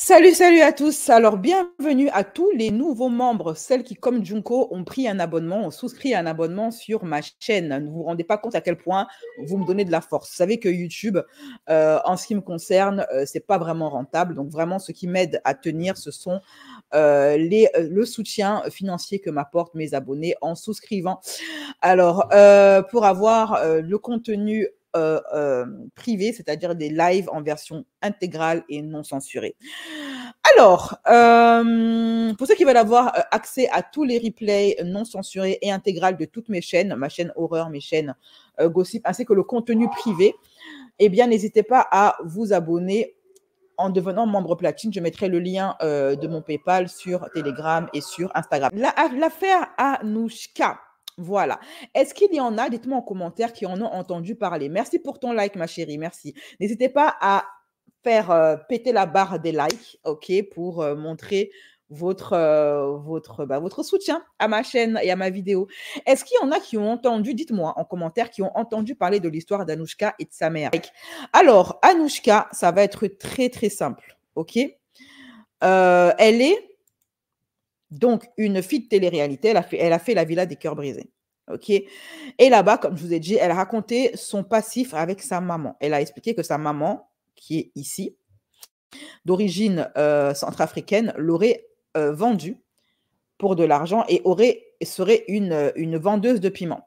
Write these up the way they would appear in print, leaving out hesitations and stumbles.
Salut, salut à tous. Alors, bienvenue à tous les nouveaux membres, celles qui, comme Junko, ont pris un abonnement, ont souscrit un abonnement sur ma chaîne. Ne vous rendez pas compte à quel point vous me donnez de la force. Vous savez que YouTube, en ce qui me concerne, c'est pas vraiment rentable. Donc, vraiment, ce qui m'aide à tenir, ce sont le soutien financier que m'apportent mes abonnés en souscrivant. Alors, pour avoir le contenu privé, c'est-à-dire des lives en version intégrale et non censurée. Alors, pour ceux qui veulent avoir accès à tous les replays non censurés et intégrales de toutes mes chaînes, ma chaîne horreur, mes chaînes gossip, ainsi que le contenu privé, eh bien, n'hésitez pas à vous abonner en devenant membre platine. Je mettrai le lien de mon PayPal sur Telegram et sur Instagram. L'affaire Anouchka. Voilà. Est-ce qu'il y en a, dites-moi en commentaire, qui en ont entendu parler? Merci pour ton like, ma chérie, merci. N'hésitez pas à faire péter la barre des likes, ok, pour montrer votre soutien à ma chaîne et à ma vidéo. Est-ce qu'il y en a qui ont entendu, dites-moi en commentaire, qui ont entendu parler de l'histoire d'Anouchka et de sa mère? Alors, Anouchka, ça va être très, très simple, ok? Elle est donc une fille de télé-réalité, elle a fait La Villa des Cœurs Brisés. OK. Et là-bas, comme je vous ai dit, elle a raconté son passif avec sa maman. Elle a expliqué que sa maman, qui est ici, d'origine centrafricaine, l'aurait vendue pour de l'argent et serait une vendeuse de piment.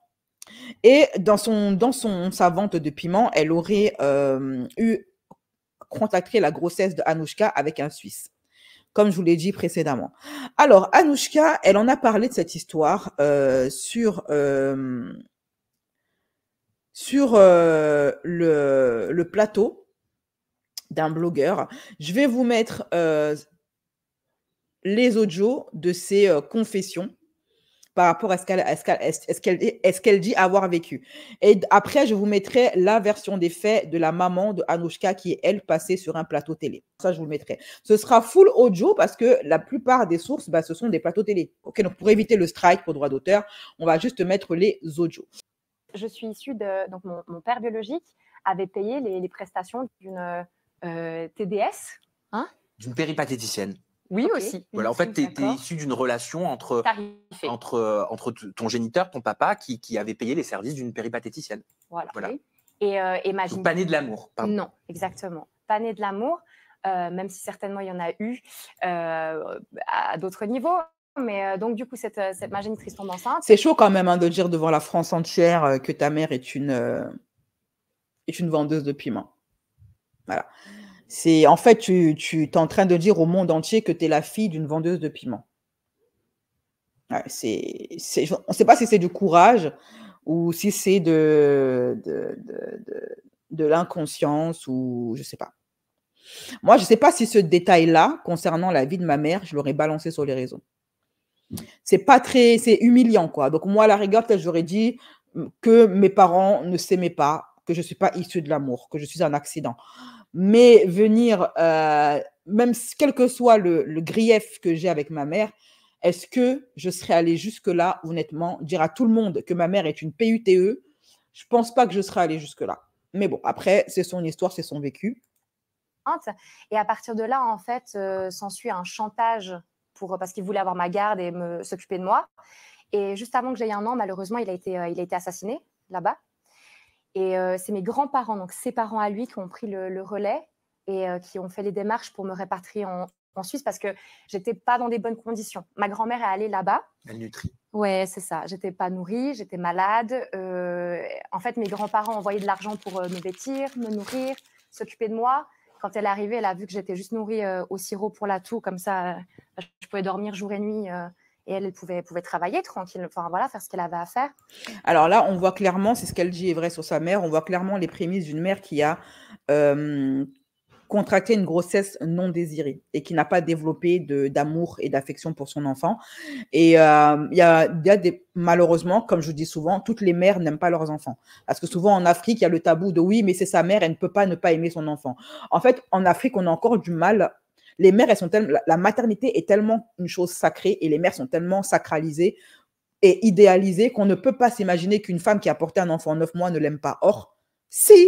Et dans sa vente de piment, elle aurait contracté la grossesse de Anouchka avec un Suisse, comme je vous l'ai dit précédemment. Alors, Anouchka, elle en a parlé de cette histoire sur le plateau d'un blogueur. Je vais vous mettre les audios de ses confessions par rapport à ce qu'elle dit avoir vécu. Et après, je vous mettrai la version des faits de la maman de Anouchka qui est, elle, passée sur un plateau télé. Ça, je vous le mettrai. Ce sera full audio parce que la plupart des sources, ce sont des plateaux télé. Okay, donc, pour éviter le strike pour droit d'auteur, on va juste mettre les audios. Je suis issue de... Donc, mon père biologique avait payé les prestations d'une TDS. Hein, d'une péripatéticienne. Oui, okay. Aussi. Voilà, en fait, tu es issu d'une relation entre ton géniteur, ton papa, qui avait payé les services d'une péripatéticienne. Voilà. Et ma donc, pas né de l'amour. Non, exactement. Pas né de l'amour, même si certainement il y en a eu à d'autres niveaux. Mais donc, du coup, ma génitrice tombe enceinte. C'est chaud quand même de dire devant la France entière que ta mère est une vendeuse de piment. Voilà. En fait, tu es en train de dire au monde entier que tu es la fille d'une vendeuse de piment. Ouais, on ne sait pas si c'est du courage ou si c'est de l'inconscience ou je ne sais pas. Moi, je ne sais pas si ce détail-là, concernant la vie de ma mère, je l'aurais balancé sur les réseaux. C'est humiliant, quoi. Donc, moi, à la rigueur, peut-être j'aurais dit que mes parents ne s'aimaient pas, que je ne suis pas issue de l'amour, que je suis un accident. Mais venir, même quel que soit le grief que j'ai avec ma mère, est-ce que je serais allée jusque-là, honnêtement, dire à tout le monde que ma mère est une PUTE? Je ne pense pas que je serais allée jusque-là. Mais bon, après, c'est son histoire, c'est son vécu. Et à partir de là, en fait, s'ensuit un chantage parce qu'il voulait avoir ma garde et s'occuper de moi. Et juste avant que j'aie 1 an, malheureusement, il a été assassiné là-bas. Et c'est mes grands-parents, donc ses parents à lui, qui ont pris le relais et qui ont fait les démarches pour me répatrier en Suisse parce que je n'étais pas dans des bonnes conditions. Ma grand-mère est allée là-bas. Elle nutrit. Ouais, c'est ça. Je n'étais pas nourrie, j'étais malade. En fait, mes grands-parents envoyaient de l'argent pour me vêtir, me nourrir, s'occuper de moi. Quand elle est arrivée, elle a vu que j'étais juste nourrie au sirop pour la toux. Comme ça, je pouvais dormir jour et nuit. Et elle pouvait travailler tranquille, enfin voilà, faire ce qu'elle avait à faire. Alors là, on voit clairement, c'est ce qu'elle dit est vrai sur sa mère, on voit clairement les prémices d'une mère qui a contracté une grossesse non désirée et qui n'a pas développé d'amour et d'affection pour son enfant. Et malheureusement, comme je vous dis souvent, toutes les mères n'aiment pas leurs enfants. Parce que souvent en Afrique, il y a le tabou de oui, mais c'est sa mère, elle ne peut pas ne pas aimer son enfant. En fait, en Afrique, on a encore du mal. Les mères, la maternité est tellement une chose sacrée et les mères sont tellement sacralisées et idéalisées qu'on ne peut pas s'imaginer qu'une femme qui a porté un enfant 9 mois ne l'aime pas. Or, si,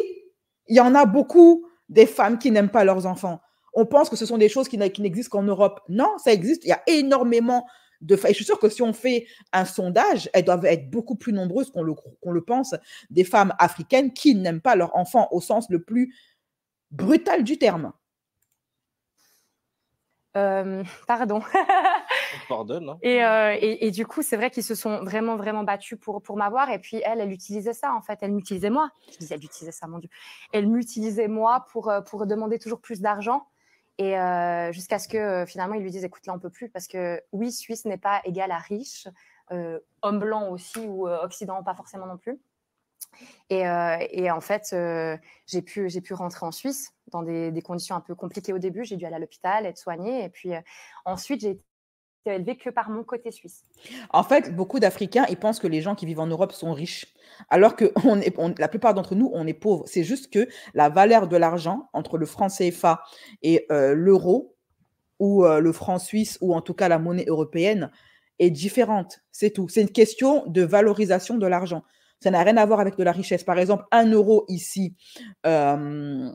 il y en a beaucoup des femmes qui n'aiment pas leurs enfants. On pense que ce sont des choses qui n'existent qu'en Europe. Non, ça existe. Il y a énormément de femmes. Et je suis sûre que si on fait un sondage, elles doivent être beaucoup plus nombreuses qu'on le pense, des femmes africaines qui n'aiment pas leurs enfants au sens le plus brutal du terme. Pardon. Pardonne. Hein. Et du coup, c'est vrai qu'ils se sont vraiment, vraiment battus pour m'avoir. Et puis, elle utilisait ça, en fait. Elle m'utilisait moi. Je disais, elle utilisait ça, mon Dieu. Elle m'utilisait moi pour demander toujours plus d'argent. Et jusqu'à ce que, finalement, ils lui disent, écoute, là, on ne peut plus. Parce que, oui, Suisse n'est pas égal à riche. Homme blanc aussi, ou Occident, pas forcément non plus. Et en fait, j'ai pu rentrer en Suisse dans des conditions un peu compliquées au début. J'ai dû aller à l'hôpital, être soignée. Et puis ensuite, j'ai été élevée que par mon côté suisse. En fait, beaucoup d'Africains, ils pensent que les gens qui vivent en Europe sont riches, alors que la plupart d'entre nous, on est pauvres. C'est juste que la valeur de l'argent entre le franc CFA et l'euro, ou le franc suisse, ou en tout cas la monnaie européenne, est différente. C'est tout. C'est une question de valorisation de l'argent. Ça n'a rien à voir avec de la richesse. Par exemple, 1 euro ici, je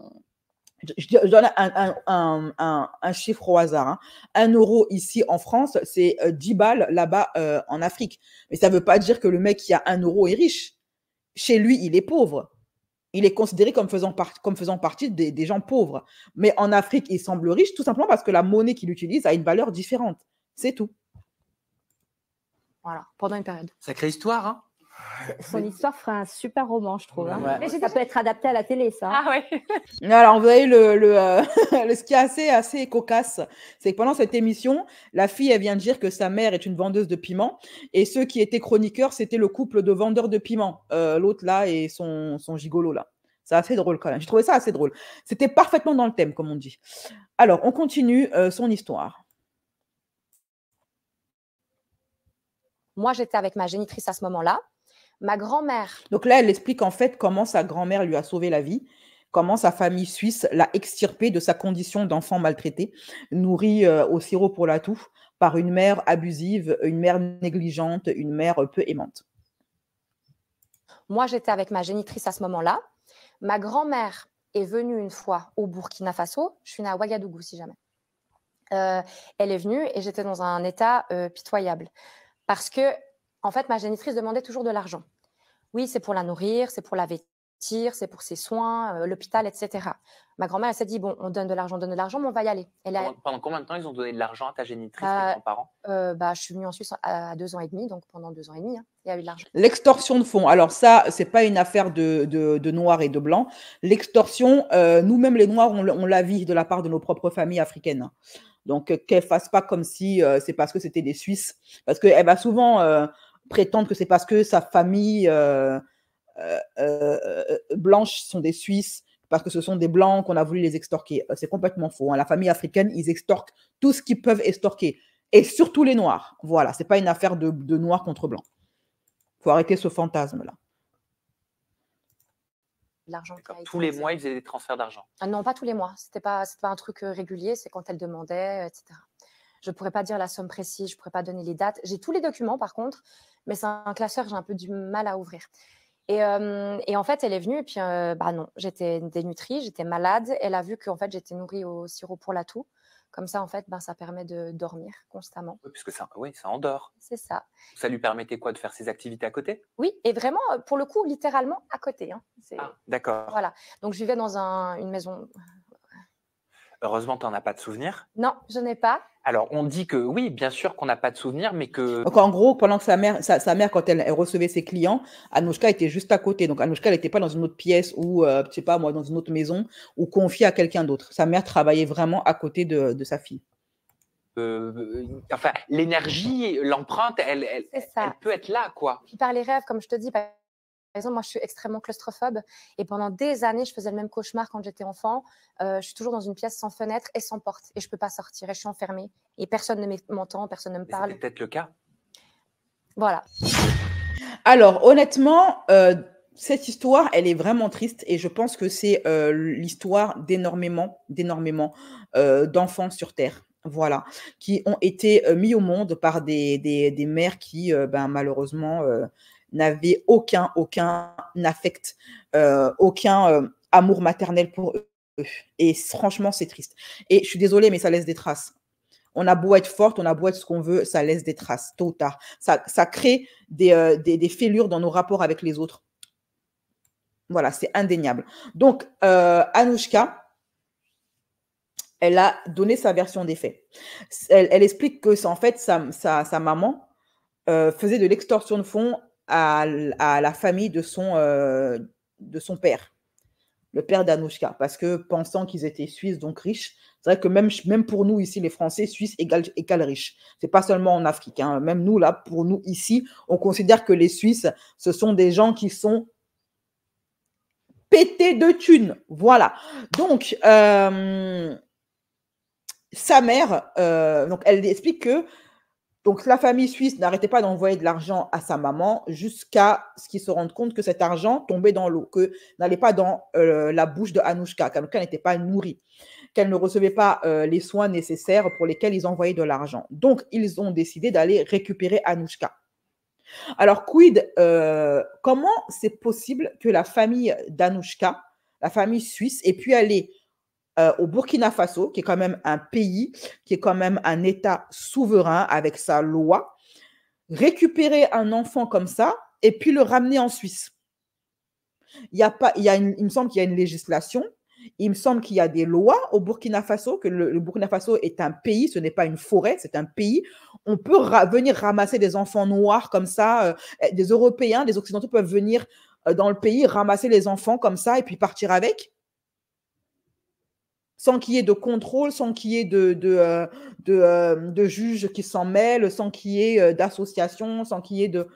donne un chiffre au hasard. Hein. 1 euro ici en France, c'est 10 balles là-bas en Afrique. Mais ça ne veut pas dire que le mec qui a 1 euro est riche. Chez lui, il est pauvre. Il est considéré comme faisant partie des gens pauvres. Mais en Afrique, il semble riche tout simplement parce que la monnaie qu'il utilise a une valeur différente. C'est tout. Voilà, pendant une période. Sacrée histoire, hein. Son histoire ferait un super roman, je trouve. Hein. Ouais. Mais ça peut être adapté à la télé, ça. Ah ouais. Alors, vous voyez, ce qui est assez cocasse, c'est que pendant cette émission, la fille, elle vient de dire que sa mère est une vendeuse de piment. Et ceux qui étaient chroniqueurs, c'était le couple de vendeurs de piment. L'autre, là, et son gigolo, là. C'est assez drôle, quand même. J'ai trouvé ça assez drôle. C'était parfaitement dans le thème, comme on dit. Alors, on continue son histoire. Moi, j'étais avec ma génitrice à ce moment-là. Ma grand-mère. Donc là, elle explique en fait comment sa grand-mère lui a sauvé la vie, comment sa famille suisse l'a extirpé de sa condition d'enfant maltraité, nourri au sirop pour la toux, par une mère abusive, une mère négligente, une mère peu aimante. Moi, j'étais avec ma génitrice à ce moment-là. Ma grand-mère est venue une fois au Burkina Faso. Je suis née à Ouagadougou, si jamais. Elle est venue et j'étais dans un état pitoyable. Parce que, en fait, ma génitrice demandait toujours de l'argent. Oui, c'est pour la nourrir, c'est pour la vêtir, c'est pour ses soins, l'hôpital, etc. Ma grand-mère, elle s'est dit, bon, on donne de l'argent, mais on va y aller. Pendant combien de temps ils ont donné de l'argent à ta génitrice, tes grands-parents? Je suis venue en Suisse à 2 ans et demi, donc pendant 2 ans et demi, hein, il y a eu de l'argent. L'extorsion de fonds, alors ça, ce n'est pas une affaire de noirs et de blancs. L'extorsion, nous-mêmes les noirs, on la vit de la part de nos propres familles africaines. Donc, qu'elle ne fasse pas comme si c'est parce que c'était des Suisses. Parce qu'elle va souvent prétendre que c'est parce que sa famille blanche sont des Suisses, parce que ce sont des Blancs qu'on a voulu les extorquer. C'est complètement faux. Hein. La famille africaine, ils extorquent tout ce qu'ils peuvent extorquer. Et surtout les Noirs. Voilà, ce n'est pas une affaire de Noirs contre Blancs. Il faut arrêter ce fantasme-là. Tous les mois, ils faisaient des transferts d'argent? Non, pas tous les mois. C'était pas un truc régulier. C'est quand elle demandait, etc. Je ne pourrais pas dire la somme précise. Je ne pourrais pas donner les dates. J'ai tous les documents, par contre. Mais c'est un classeur, j'ai un peu du mal à ouvrir. Et en fait, elle est venue. Et puis, non, j'étais dénutrie. J'étais malade. Elle a vu que en fait, j'étais nourrie au sirop pour la toux. Comme ça, en fait, ça permet de dormir constamment. Oui, puisque ça endort. C'est ça. Ça lui permettait quoi, de faire ses activités à côté? Oui, et vraiment, pour le coup, littéralement à côté. Hein. Ah, d'accord. Voilà. Donc, je vivais dans une maison. Heureusement, tu n'en as pas de souvenir? Non, je n'ai pas. Alors, on dit que oui, bien sûr qu'on n'a pas de souvenir, mais que… Donc, en gros, pendant que sa mère, quand elle recevait ses clients, Anouchka était juste à côté. Donc, Anouchka, elle n'était pas dans une autre pièce ou, je ne sais pas moi, dans une autre maison ou confiée à quelqu'un d'autre. Sa mère travaillait vraiment à côté de sa fille. Enfin, l'énergie, l'empreinte, elle peut être là, quoi. Puis par les rêves, comme je te dis, par exemple, moi, je suis extrêmement claustrophobe et pendant des années, je faisais le même cauchemar quand j'étais enfant. Je suis toujours dans une pièce sans fenêtre et sans porte et je ne peux pas sortir et je suis enfermée et personne ne m'entend, personne ne me parle. C'est peut-être le cas. Voilà. Alors, honnêtement, cette histoire, elle est vraiment triste et je pense que c'est l'histoire d'énormément d'enfants sur Terre. Voilà, qui ont été mis au monde par des mères qui, malheureusement, n'avaient aucun affect, aucun amour maternel pour Et franchement, c'est triste. Et je suis désolée, mais ça laisse des traces. On a beau être forte, on a beau être ce qu'on veut, ça laisse des traces, tôt ou tard. Ça crée des fêlures dans nos rapports avec les autres. Voilà, c'est indéniable. Donc, Anouchka, elle a donné sa version des faits. Elle explique que, en fait, sa maman faisait de l'extorsion de fonds à la famille de son père, le père d'Anouchka, parce que pensant qu'ils étaient suisses, donc riches, c'est vrai que même pour nous ici, les Français, Suisses égale riches. C'est pas seulement en Afrique. Hein. Même nous, là, pour nous ici, on considère que les Suisses, ce sont des gens qui sont pétés de thunes. Voilà. Donc, sa mère, donc elle explique que donc, la famille suisse n'arrêtait pas d'envoyer de l'argent à sa maman jusqu'à ce qu'ils se rendent compte que cet argent tombait dans l'eau, que n'allait pas dans la bouche de Anouchka, qu'Anouchka n'était pas nourrie, qu'elle ne recevait pas les soins nécessaires pour lesquels ils envoyaient de l'argent. Donc, ils ont décidé d'aller récupérer Anouchka. Alors, comment c'est possible que la famille d'Anouchka, la famille suisse, ait pu aller au Burkina Faso, qui est quand même un pays, qui est quand même un État souverain avec sa loi, récupérer un enfant comme ça et puis le ramener en Suisse? Il me semble qu'il y a une législation, il me semble qu'il y a des lois au Burkina Faso, que le Burkina Faso est un pays, ce n'est pas une forêt, c'est un pays. On peut venir ramasser des enfants noirs comme ça, des Européens, des Occidentaux peuvent venir dans le pays, ramasser les enfants comme ça et puis partir avec, sans qu'il y ait de contrôle, sans qu'il y ait de juges qui s'en mêlent, sans qu'il y ait d'associations, sans qu'il y ait de...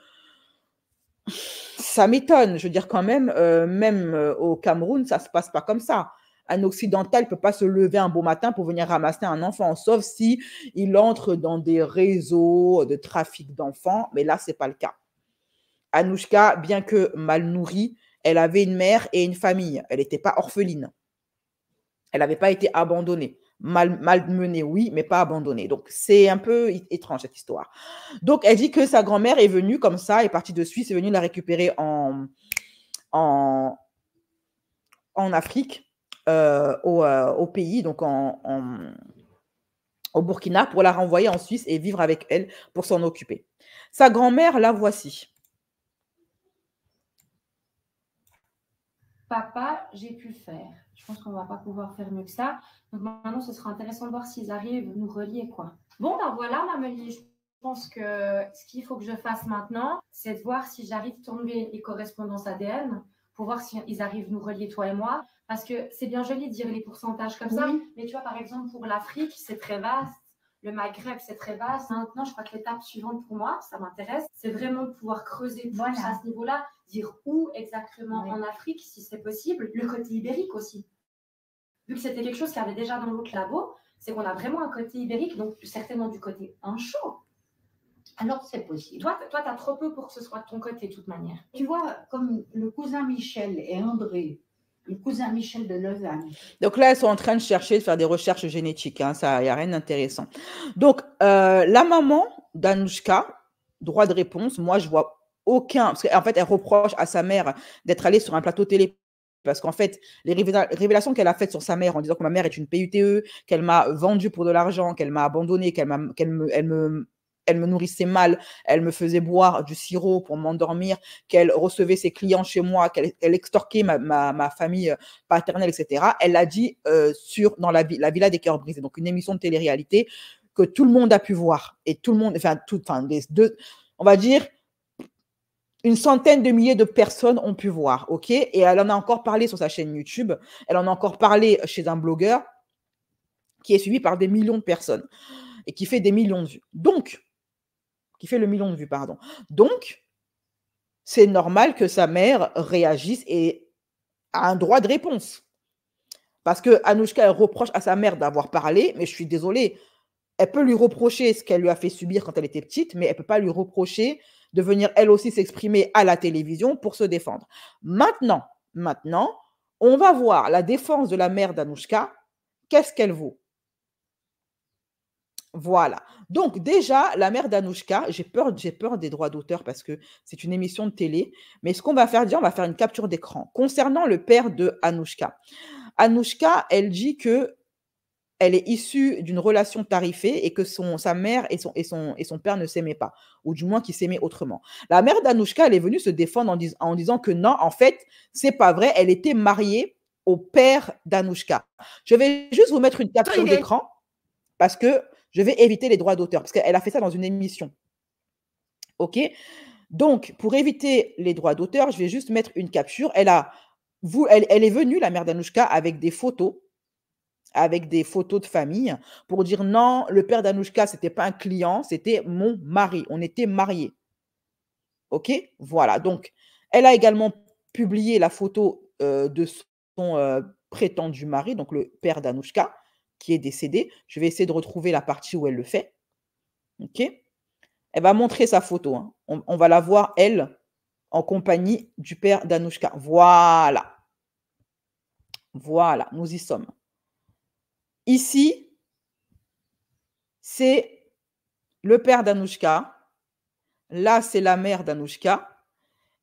Ça m'étonne. Je veux dire quand même, au Cameroun, ça ne se passe pas comme ça. Un occidental ne peut pas se lever un beau matin pour venir ramasser un enfant, sauf si il entre dans des réseaux de trafic d'enfants, mais là, ce n'est pas le cas. Anouchka, bien que mal nourrie, elle avait une mère et une famille. Elle n'était pas orpheline. Elle n'avait pas été abandonnée. Malmenée, oui, mais pas abandonnée. Donc, c'est un peu étrange, cette histoire. Donc, elle dit que sa grand-mère est venue comme ça, est partie de Suisse, est venue la récupérer en Afrique, au pays, donc au Burkina, pour la renvoyer en Suisse et vivre avec elle pour s'en occuper. Sa grand-mère, la voici. Papa, j'ai pu le faire. Je pense qu'on ne va pas pouvoir faire mieux que ça. Donc maintenant, ce sera intéressant de voir s'ils arrivent à nous relier, quoi. Bon, ben voilà, Mamélie, je pense que ce qu'il faut que je fasse maintenant, c'est de voir si j'arrive à tomber les correspondances ADN pour voir s'ils arrivent à nous relier, toi et moi. Parce que c'est bien joli de dire les pourcentages comme ça. Mais tu vois, par exemple, pour l'Afrique, c'est très vaste. Le Maghreb, c'est très vaste. Maintenant, je crois que l'étape suivante pour moi, ça m'intéresse, c'est vraiment de pouvoir creuser plus à ce niveau-là, dire où exactement en Afrique, si c'est possible, le côté ibérique aussi. Vu que c'était quelque chose qu'il y avait déjà dans l'autre labo, c'est qu'on a vraiment un côté ibérique, donc certainement du côté chaud. Alors, c'est possible. Toi, tu as trop peu pour que ce soit de ton côté, de toute manière. Tu vois, comme le cousin Michel et André, le cousin Michel de Lausanne. Donc là, elles sont en train de chercher, de faire des recherches génétiques. Hein, ça, il n'y a rien d'intéressant. Donc, la maman d'Anouchka, droit de réponse, moi, je vois aucun... Parce qu'en fait, elle reproche à sa mère d'être allée sur un plateau télé. Parce qu'en fait, les révélations qu'elle a faites sur sa mère en disant que ma mère est une PUTE, qu'elle m'a vendue pour de l'argent, qu'elle m'a abandonnée, elle me nourrissait mal, elle me faisait boire du sirop pour m'endormir, qu'elle recevait ses clients chez moi, qu'elle extorquait ma famille paternelle, etc. Elle l'a dit dans la Villa des Cœurs Brisés, donc une émission de télé-réalité que tout le monde a pu voir. Et tout le monde, on va dire, une centaine de milliers de personnes ont pu voir, ok? Et elle en a encore parlé sur sa chaîne YouTube, elle en a encore parlé chez un blogueur qui est suivi par des millions de personnes et qui fait des millions de vues. Donc, qui fait le million de vues, pardon. Donc, c'est normal que sa mère réagisse et a un droit de réponse. Parce que Anouchka, elle reproche à sa mère d'avoir parlé, mais je suis désolée, elle peut lui reprocher ce qu'elle lui a fait subir quand elle était petite, mais elle ne peut pas lui reprocher de venir elle aussi s'exprimer à la télévision pour se défendre. Maintenant, on va voir la défense de la mère d'Anouchka. Qu'est-ce qu'elle vaut? Voilà. Donc déjà, la mère d'Anouchka, j'ai peur des droits d'auteur parce que c'est une émission de télé. Mais ce qu'on va faire, on va faire une capture d'écran concernant le père de Anouchka. Anouchka, elle dit que elle est issue d'une relation tarifée et que sa mère et son père ne s'aimaient pas, ou du moins qu'ils s'aimaient autrement. La mère d'Anouchka, elle est venue se défendre en disant que non, en fait, c'est pas vrai, elle était mariée au père d'Anouchka. Je vais juste vous mettre une capture d'écran parce que je vais éviter les droits d'auteur, parce qu'elle a fait ça dans une émission. OK? Donc, pour éviter les droits d'auteur, je vais juste mettre une capture. Elle est venue, la mère d'Anouchka, avec des photos de famille pour dire non, le père d'Anouchka, ce n'était pas un client, c'était mon mari. On était mariés. OK? Voilà. Donc, elle a également publié la photo de son prétendu mari, donc le père d'Anouchka, qui est décédé. Je vais essayer de retrouver la partie où elle le fait. OK? Elle va montrer sa photo. Hein. On va la voir, elle, en compagnie du père d'Anouchka. Voilà. Voilà, nous y sommes. Ici, c'est le père d'Anouchka. Là, c'est la mère d'Anouchka.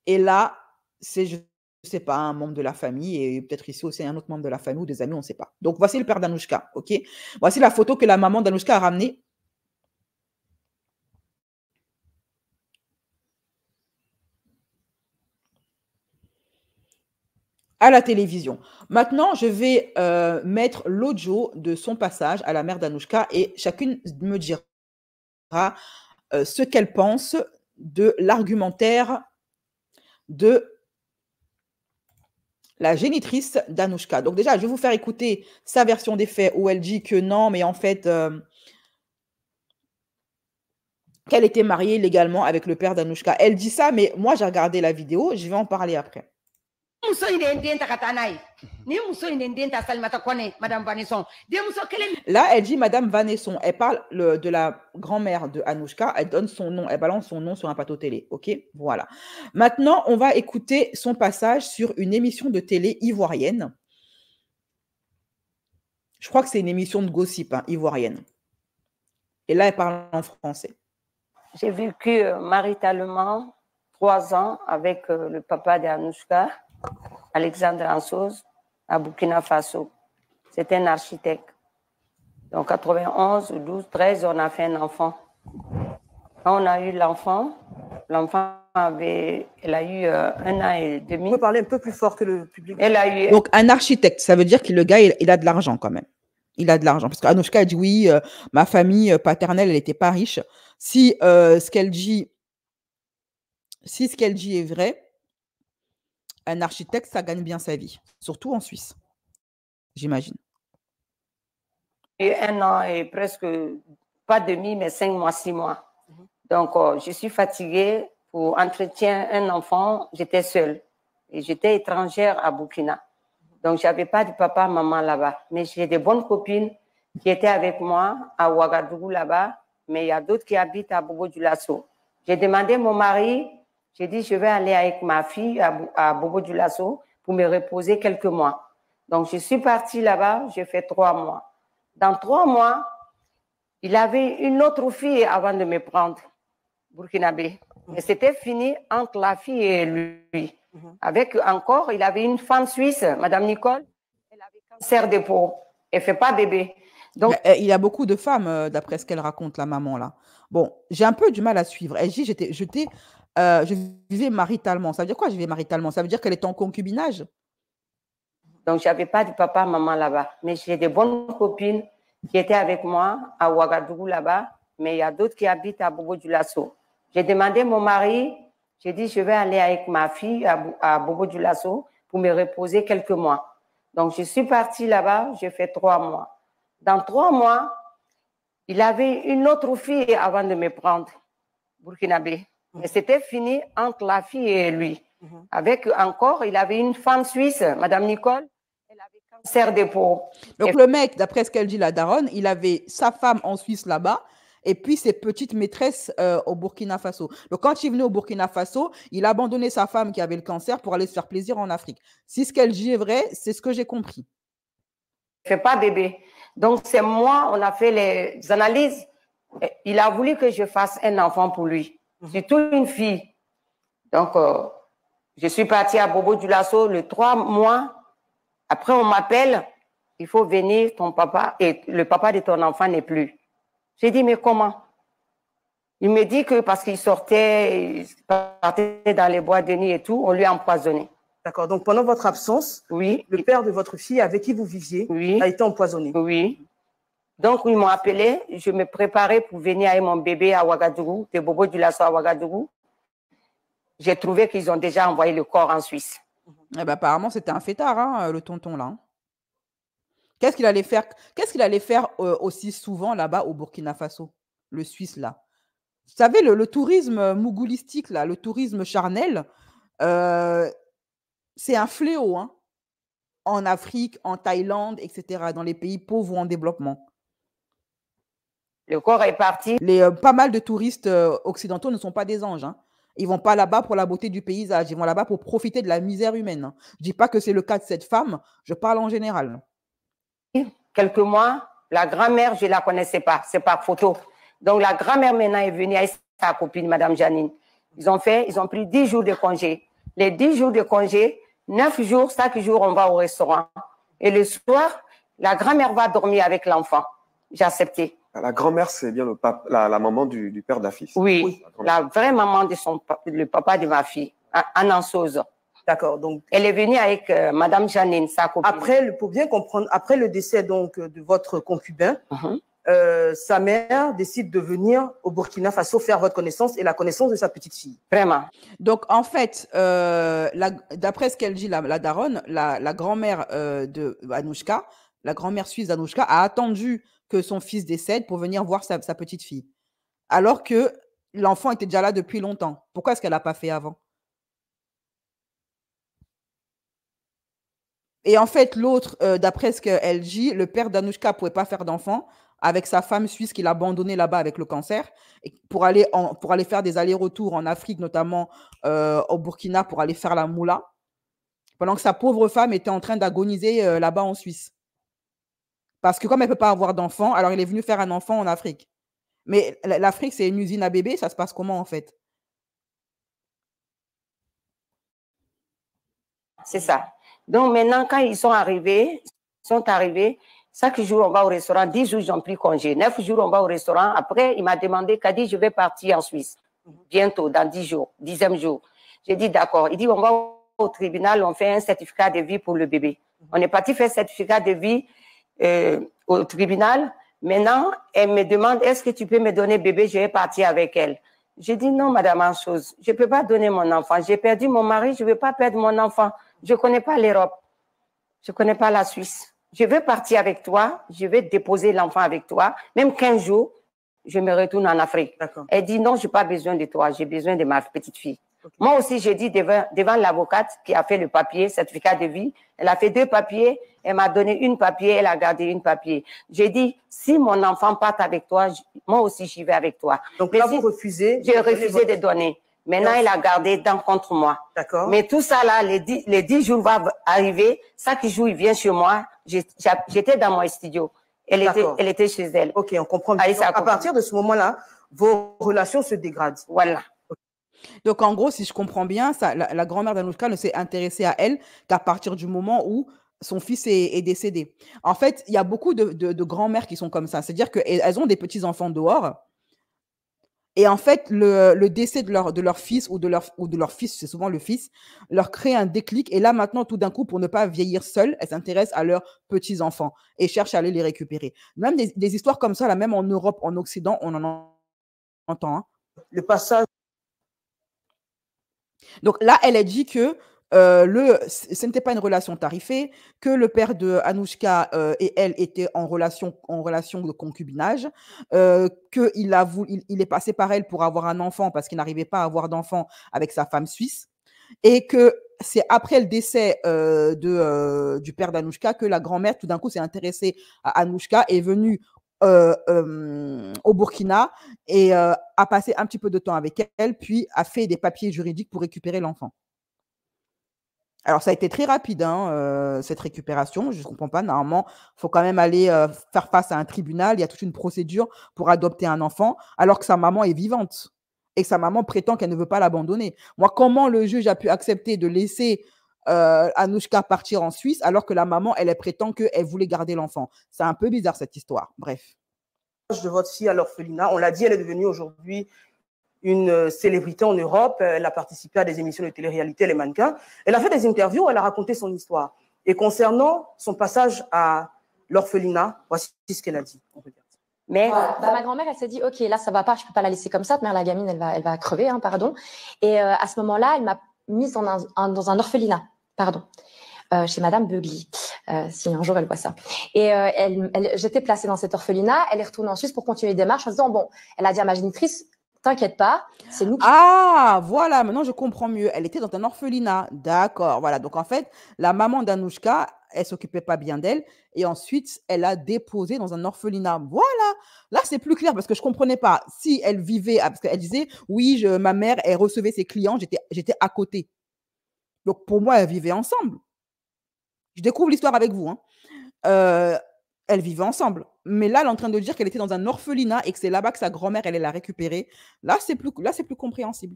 Et là, c'est, je ne sais pas, un membre de la famille. Et peut-être ici aussi un autre membre de la famille ou des amis, on ne sait pas. Donc, voici le père d'Anouchka. OK? Voici la photo que la maman d'Anouchka a ramenée. À la télévision. Maintenant, je vais mettre l'audio de son passage à la mère d'Anouchka et chacune me dira ce qu'elle pense de l'argumentaire de la génitrice d'Anouchka. Donc déjà, je vais vous faire écouter sa version des faits où elle dit que non, mais en fait, qu'elle était mariée légalement avec le père d'Anouchka. Elle dit ça, mais moi, j'ai regardé la vidéo, je vais en parler après. Là, elle dit Madame Vanesson. Elle parle de la grand-mère de Anouchka. Elle donne son nom. Elle balance son nom sur un plateau télé. OK? Voilà. Maintenant, on va écouter son passage sur une émission de télé ivoirienne. Je crois que c'est une émission de gossip ivoirienne. Et là, elle parle en français. J'ai vécu maritalement 3 ans avec le papa d'Anouchka, Alexandre Ansose, à Burkina Faso. C'était un architecte. Donc, 91, 12, 13, on a fait un enfant. Quand on a eu l'enfant elle a eu 1 an et demi. Vous pouvez parler un peu plus fort que le public. Elle a eu... Donc, un architecte, ça veut dire que le gars, il a de l'argent quand même. Il a de l'argent. Parce qu'Anouchka a dit oui, ma famille paternelle, elle n'était pas riche. Si ce qu'elle dit est vrai, un architecte, ça gagne bien sa vie. Surtout en Suisse, j'imagine. Et 1 an et presque, pas demi, mais 5 mois, 6 mois. Donc, je suis fatiguée. Pour entretenir un enfant, j'étais seule. Et j'étais étrangère à Burkina. Donc, je n'avais pas de papa, maman là-bas. Mais j'ai des bonnes copines qui étaient avec moi à Ouagadougou là-bas. Mais il y a d'autres qui habitent à Bobo-Dioulasso. J'ai demandé à mon mari, j'ai dit, je vais aller avec ma fille à Bobo-Dioulasso pour me reposer quelques mois. Donc, je suis partie là-bas, j'ai fait 3 mois. Dans 3 mois, il avait une autre fille avant de me prendre, burkinabé. Mais c'était fini entre la fille et lui. Avec encore, il avait une femme suisse, Madame Nicole, elle avait cancer de peau. Elle ne fait pas bébé. Donc, il y a beaucoup de femmes, d'après ce qu'elle raconte, la maman, là. Bon, j'ai un peu du mal à suivre. Elle dit, je vivais maritalement. Ça veut dire quoi, je vivais maritalement? Ça veut dire qu'elle était en concubinage? Donc, je n'avais pas de papa, maman là-bas. Mais j'ai des bonnes copines qui étaient avec moi à Ouagadougou là-bas. Mais il y a d'autres qui habitent à Bobo-Dioulasso. J'ai demandé à mon mari, j'ai dit, je vais aller avec ma fille à Bobo-Dioulasso pour me reposer quelques mois. Donc, je suis partie là-bas, j'ai fait 3 mois. Dans 3 mois, il avait une autre fille avant de me prendre, burkinabé. Mais c'était fini entre la fille et lui. Avec encore, il avait une femme suisse, Madame Nicole, elle avait cancer de peau. Donc, le mec, d'après ce qu'elle dit, la daronne, il avait sa femme en Suisse là-bas et puis ses petites maîtresses au Burkina Faso. Donc, quand il venait au Burkina Faso, il a abandonné sa femme qui avait le cancer pour aller se faire plaisir en Afrique. Si ce qu'elle dit est vrai, c'est ce que j'ai compris. Il ne fait pas bébé. Donc, c'est moi, on a fait les analyses. Il a voulu que je fasse un enfant pour lui. Surtout une fille. Donc, je suis partie à Bobo-Dioulasso le 3 mois. Après, on m'appelle, il faut venir, ton papa, et le papa de ton enfant n'est plus. J'ai dit, mais comment? Il me dit que parce qu'il sortait, il partait dans les bois de nuit et tout, on lui a empoisonné. D'accord. Donc, pendant votre absence, oui, le père de votre fille avec qui vous viviez a été empoisonné. Oui. Donc, ils m'ont appelé. Je me préparais pour venir avec mon bébé à Ouagadougou, de Bobo du Lasso à Ouagadougou. J'ai trouvé qu'ils ont déjà envoyé le corps en Suisse. Eh ben, apparemment, c'était un fêtard, hein, le tonton, là. Qu'est-ce qu'il allait faire aussi souvent là-bas au Burkina Faso, le Suisse, là? Vous savez, le tourisme mougoulistique, là, le tourisme charnel, c'est un fléau, hein, en Afrique, en Thaïlande, etc., dans les pays pauvres ou en développement. Le corps est parti. Pas mal de touristes occidentaux ne sont pas des anges, hein. Ils ne vont pas là-bas pour la beauté du paysage, ils vont là-bas pour profiter de la misère humaine, hein. Je ne dis pas que c'est le cas de cette femme, je parle en général. Quelques mois, la grand-mère, je ne la connaissais pas, c'est par photo. Donc la grand-mère maintenant est venue avec sa copine, Madame Janine. Ils ont pris 10 jours de congé. Les 10 jours de congé, 9 jours, chaque jour, on va au restaurant. Et le soir, la grand-mère va dormir avec l'enfant. J'ai accepté. La grand-mère, c'est bien la maman du père d'Afis. Oui, la vraie maman de le papa de ma fille, Anansose. D'accord. Donc, elle est venue avec Madame Janine, sa copine. Pour bien comprendre, après le décès donc de votre concubin, sa mère décide de venir au Burkina Faso faire votre connaissance et la connaissance de sa petite fille. Vraiment. Donc, en fait, d'après ce qu'elle dit, la daronne, la grand-mère de Anouchka, la grand-mère suisse d'Anouchka, a attendu que son fils décède pour venir voir sa petite fille. Alors que l'enfant était déjà là depuis longtemps. Pourquoi est-ce qu'elle n'a pas fait avant? Et en fait, l'autre, d'après ce qu'elle dit, le père d'Anouchka ne pouvait pas faire d'enfant avec sa femme suisse qu'il a abandonnée là-bas avec le cancer, et pour aller faire des allers-retours en Afrique, notamment au Burkina, pour aller faire la moula, pendant que sa pauvre femme était en train d'agoniser là-bas en Suisse. Parce que comme elle ne peut pas avoir d'enfant, alors il est venu faire un enfant en Afrique. Mais l'Afrique, c'est une usine à bébés, ça se passe comment en fait? C'est ça. Donc maintenant, quand ils sont arrivés, chaque jour, on va au restaurant. 10 jours, j'en pris congé. 9 jours, on va au restaurant. Après, il m'a demandé, Kadi, je vais partir en Suisse. Bientôt, dans 10 jours, 10e jour. J'ai dit, d'accord. Il dit, on va au tribunal, on fait un certificat de vie pour le bébé. On est parti faire certificat de vie au tribunal. Maintenant, elle me demande, est-ce que tu peux me donner bébé? Je vais partir avec elle. J'ai dit, non, madame, en chose. Je ne peux pas donner mon enfant. J'ai perdu mon mari, je ne veux pas perdre mon enfant. Je ne connais pas l'Europe. Je ne connais pas la Suisse. Je veux partir avec toi. Je vais déposer l'enfant avec toi. Même 15 jours, je me retourne en Afrique. Elle dit, non, je n'ai pas besoin de toi. J'ai besoin de ma petite fille. Okay. Moi aussi, j'ai dit devant l'avocate qui a fait le papier, certificat de vie. Elle a fait 2 papiers. Elle m'a donné une papier. Elle a gardé une papier. J'ai dit, si mon enfant part avec toi, moi aussi, j'y vais avec toi. Donc là, vous refusez? J'ai refusé de donner. Maintenant, elle a gardé dents contre moi. D'accord. Mais tout ça, là, les 10 jours vont arriver. Chaque jour, il vient chez moi. J'étais dans mon studio. Elle était chez elle. OK, on comprend bien. Donc, à partir de ce moment-là, vos relations se dégradent. Voilà. Donc, en gros, si je comprends bien, la grand-mère d'Anouchka ne s'est intéressée à elle qu'à partir du moment où son fils est décédé. En fait, il y a beaucoup de grand-mères qui sont comme ça. C'est-à-dire qu'elles ont des petits-enfants dehors. Et en fait, le décès de leur fils ou de leur fils, c'est souvent le fils, leur crée un déclic. Et là, maintenant, tout d'un coup, pour ne pas vieillir seule, elles s'intéressent à leurs petits-enfants et cherchent à aller les récupérer. Même des histoires comme ça, là, même en Europe, en Occident, on en entend. Hein. Le passage. Donc là, elle a dit que ce n'était pas une relation tarifée, que le père de Anouchka et elle étaient en relation de concubinage, qu'il est passé par elle pour avoir un enfant parce qu'il n'arrivait pas à avoir d'enfant avec sa femme suisse, et que c'est après le décès du père d'Anouchka que la grand-mère, tout d'un coup, s'est intéressée à Anouchka, est venue au Burkina et a passé un petit peu de temps avec elle, puis a fait des papiers juridiques pour récupérer l'enfant. Alors, ça a été très rapide, hein, cette récupération. Je ne comprends pas. Normalement, il faut quand même aller faire face à un tribunal. Il y a toute une procédure pour adopter un enfant, alors que sa maman est vivante et que sa maman prétend qu'elle ne veut pas l'abandonner. Moi, comment le juge a pu accepter de laisser Anouchka partir en Suisse alors que la maman, elle prétend qu'elle voulait garder l'enfant. C'est un peu bizarre cette histoire. Bref. De votre fille à l'orphelinat, on l'a dit, elle est devenue aujourd'hui une célébrité en Europe. Elle a participé à des émissions de télé-réalité, elle est mannequin. Elle a fait des interviews où elle a raconté son histoire. Et concernant son passage à l'orphelinat, voici ce qu'elle a dit. Mais ma grand-mère, elle s'est dit, OK, là, ça va pas, je peux pas la laisser comme ça. Mère, la gamine, elle va crever, hein, pardon. Et à ce moment-là, elle m'a mise dans un orphelinat, pardon, chez Madame Beugli, si un jour elle voit ça. Et j'étais placée dans cet orphelinat. Elle est retournée en Suisse pour continuer les démarches en disant, bon, elle a dit à ma génitrice, t'inquiète pas, c'est nous qui... Ah, voilà, maintenant je comprends mieux. Elle était dans un orphelinat. D'accord, voilà. Donc en fait, la maman d'Anouchka, elle s'occupait pas bien d'elle. Et ensuite, elle a déposé dans un orphelinat. Voilà. Là, c'est plus clair parce que je comprenais pas. Si elle vivait, parce qu'elle disait, oui, ma mère, elle recevait ses clients, j'étais à côté. Donc pour moi, elles vivaient ensemble. Je découvre l'histoire avec vous. Hein. Elles vivaient ensemble. Mais là, elle est en train de dire qu'elle était dans un orphelinat et que c'est là-bas que sa grand-mère, elle l'a récupérée. Là, c'est plus compréhensible.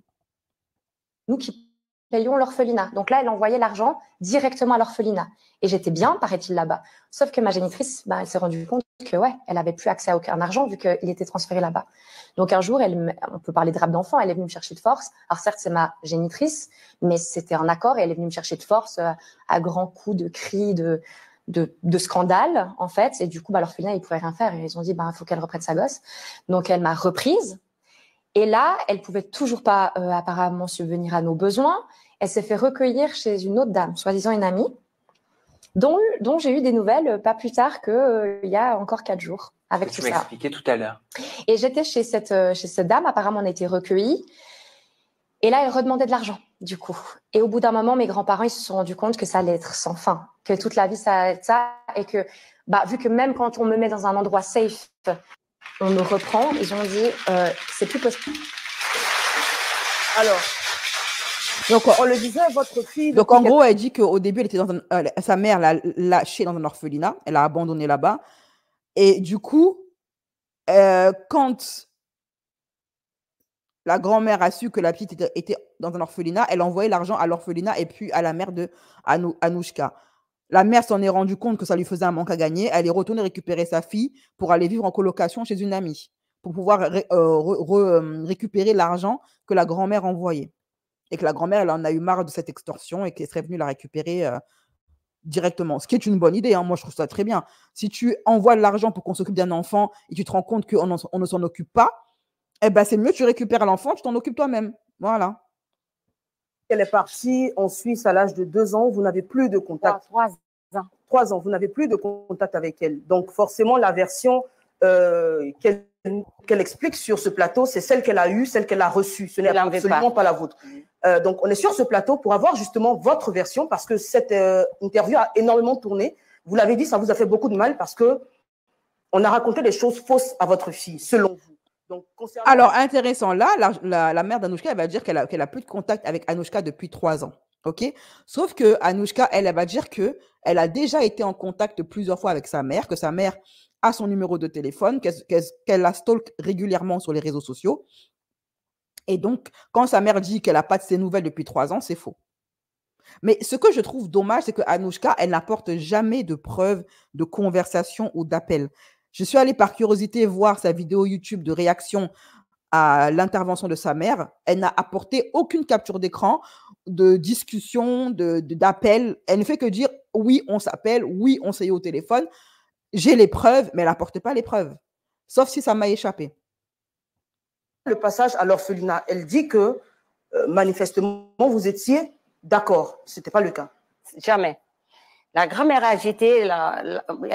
Nous qui payions l'orphelinat. Donc là, elle envoyait l'argent directement à l'orphelinat. Et j'étais bien, paraît-il, là-bas. Sauf que ma génitrice, elle s'est rendue compte que elle n'avait plus accès à aucun argent vu qu'il était transféré là-bas. Donc un jour, on peut parler de rap d'enfant, elle est venue me chercher de force. Alors certes, c'est ma génitrice, mais c'était un accord et elle est venue me chercher de force à grands coups de cris, de scandale, en fait. Et du coup, l'orphelinat, ils ne pouvaient rien faire. Et ils ont dit, il faut qu'elle reprenne sa gosse. Donc, elle m'a reprise. Et là, elle ne pouvait toujours pas, apparemment, subvenir à nos besoins. Elle s'est fait recueillir chez une autre dame, soi-disant une amie, dont j'ai eu des nouvelles pas plus tard qu'il y a encore 4 jours. Avec tout ça. Tu m'as expliqué tout à l'heure. Et j'étais chez cette dame. Apparemment, on a été recueillis. Et là, elle redemandait de l'argent, du coup. Et au bout d'un moment, mes grands-parents, ils se sont rendus compte que ça allait être sans fin, que toute la vie, ça allait être ça. Et que, vu que même quand on me met dans un endroit safe, on me reprend, ils ont dit, c'est plus possible. Alors, donc on le disait, votre fille... Donc en gros, elle dit qu'au début, elle était sa mère l'a lâchée dans un orphelinat, elle a abandonné là-bas. Et du coup, quand la grand-mère a su que la petite était dans un orphelinat, elle a envoyé l'argent à l'orphelinat et puis à la mère de Anouchka. La mère s'en est rendue compte que ça lui faisait un manque à gagner. Elle est retournée récupérer sa fille pour aller vivre en colocation chez une amie, pour pouvoir récupérer l'argent que la grand-mère envoyait. Et que la grand-mère, elle en a eu marre de cette extorsion et qu'elle serait venue la récupérer directement. Ce qui est une bonne idée, hein. Moi, je trouve ça très bien. Si tu envoies de l'argent pour qu'on s'occupe d'un enfant et tu te rends compte qu'on ne s'en occupe pas, c'est mieux, tu récupères l'enfant, tu t'en occupes toi-même. Voilà. Elle est partie en Suisse à l'âge de 2 ans. Vous n'avez plus de contact. 3 ans. 3 ans. Vous n'avez plus de contact avec elle. Donc, forcément, la version qu'elle explique sur ce plateau, c'est celle qu'elle a eue, celle qu'elle a reçue. Ce n'est absolument pas la vôtre. Donc, on est sur ce plateau pour avoir justement votre version parce que cette interview a énormément tourné. Vous l'avez dit, ça vous a fait beaucoup de mal parce qu'on a raconté des choses fausses à votre fille, selon vous. Donc, alors, intéressant. Là, la mère d'Anouchka, elle va dire qu'elle a plus de contact avec Anouchka depuis 3 ans. OK? Sauf que Anouchka, elle va dire qu'elle a déjà été en contact plusieurs fois avec sa mère, que sa mère a son numéro de téléphone, qu'elle la stalk régulièrement sur les réseaux sociaux. Et donc, quand sa mère dit qu'elle n'a pas de ses nouvelles depuis 3 ans, c'est faux. Mais ce que je trouve dommage, c'est que Anouchka, elle n'apporte jamais de preuves de conversation ou d'appel. Je suis allée par curiosité voir sa vidéo YouTube de réaction à l'intervention de sa mère. Elle n'a apporté aucune capture d'écran, de discussion, d'appel. Elle ne fait que dire « oui, on s'appelle, oui, on s'est eu au téléphone, j'ai les preuves », mais elle n'apporte pas les preuves. Sauf si ça m'a échappé. Le passage à l'orphelinat, elle dit que manifestement, vous étiez d'accord. Ce n'était pas le cas. Jamais. La grand-mère a agité, elle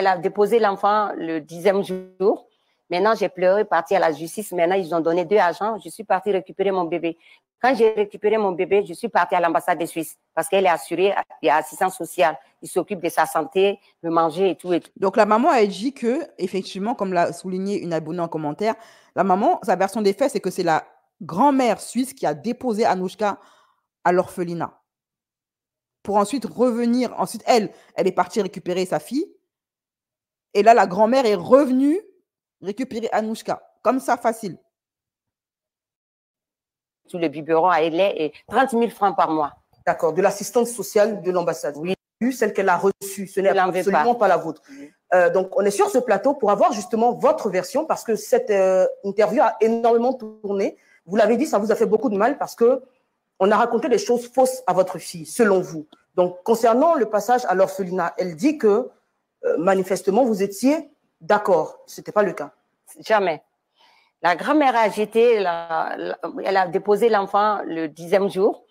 a déposé l'enfant le 10e jour. Maintenant, j'ai pleuré, parti à la justice. Maintenant, ils ont donné 2 agents. Je suis partie récupérer mon bébé. Quand j'ai récupéré mon bébé, je suis partie à l'ambassade de Suisse parce qu'elle est assurée, il y a assistance sociale. Il s'occupe de sa santé, de manger et tout et tout. Donc, la maman, elle dit que, effectivement, comme l'a souligné une abonnée en commentaire, la maman, sa version des faits, c'est que c'est la grand-mère suisse qui a déposé Anouchka à l'orphelinat. Pour ensuite revenir. Ensuite, elle est partie récupérer sa fille. Et là, la grand-mère est revenue récupérer Anouchka. Comme ça, facile. Tout le biberon à lait et 30 000 francs par mois. D'accord, de l'assistante sociale de l'ambassade. Oui. Celle qu'elle a reçue, ce n'est absolument pas la vôtre. Donc, on est sur ce plateau pour avoir justement votre version parce que cette interview a énormément tourné. Vous l'avez dit, ça vous a fait beaucoup de mal parce que on a raconté des choses fausses à votre fille, selon vous. Donc, concernant le passage à l'orphelinat, elle dit que manifestement, vous étiez d'accord. Ce n'était pas le cas. Jamais. La grand-mère a agité, elle a déposé l'enfant le 10e jour.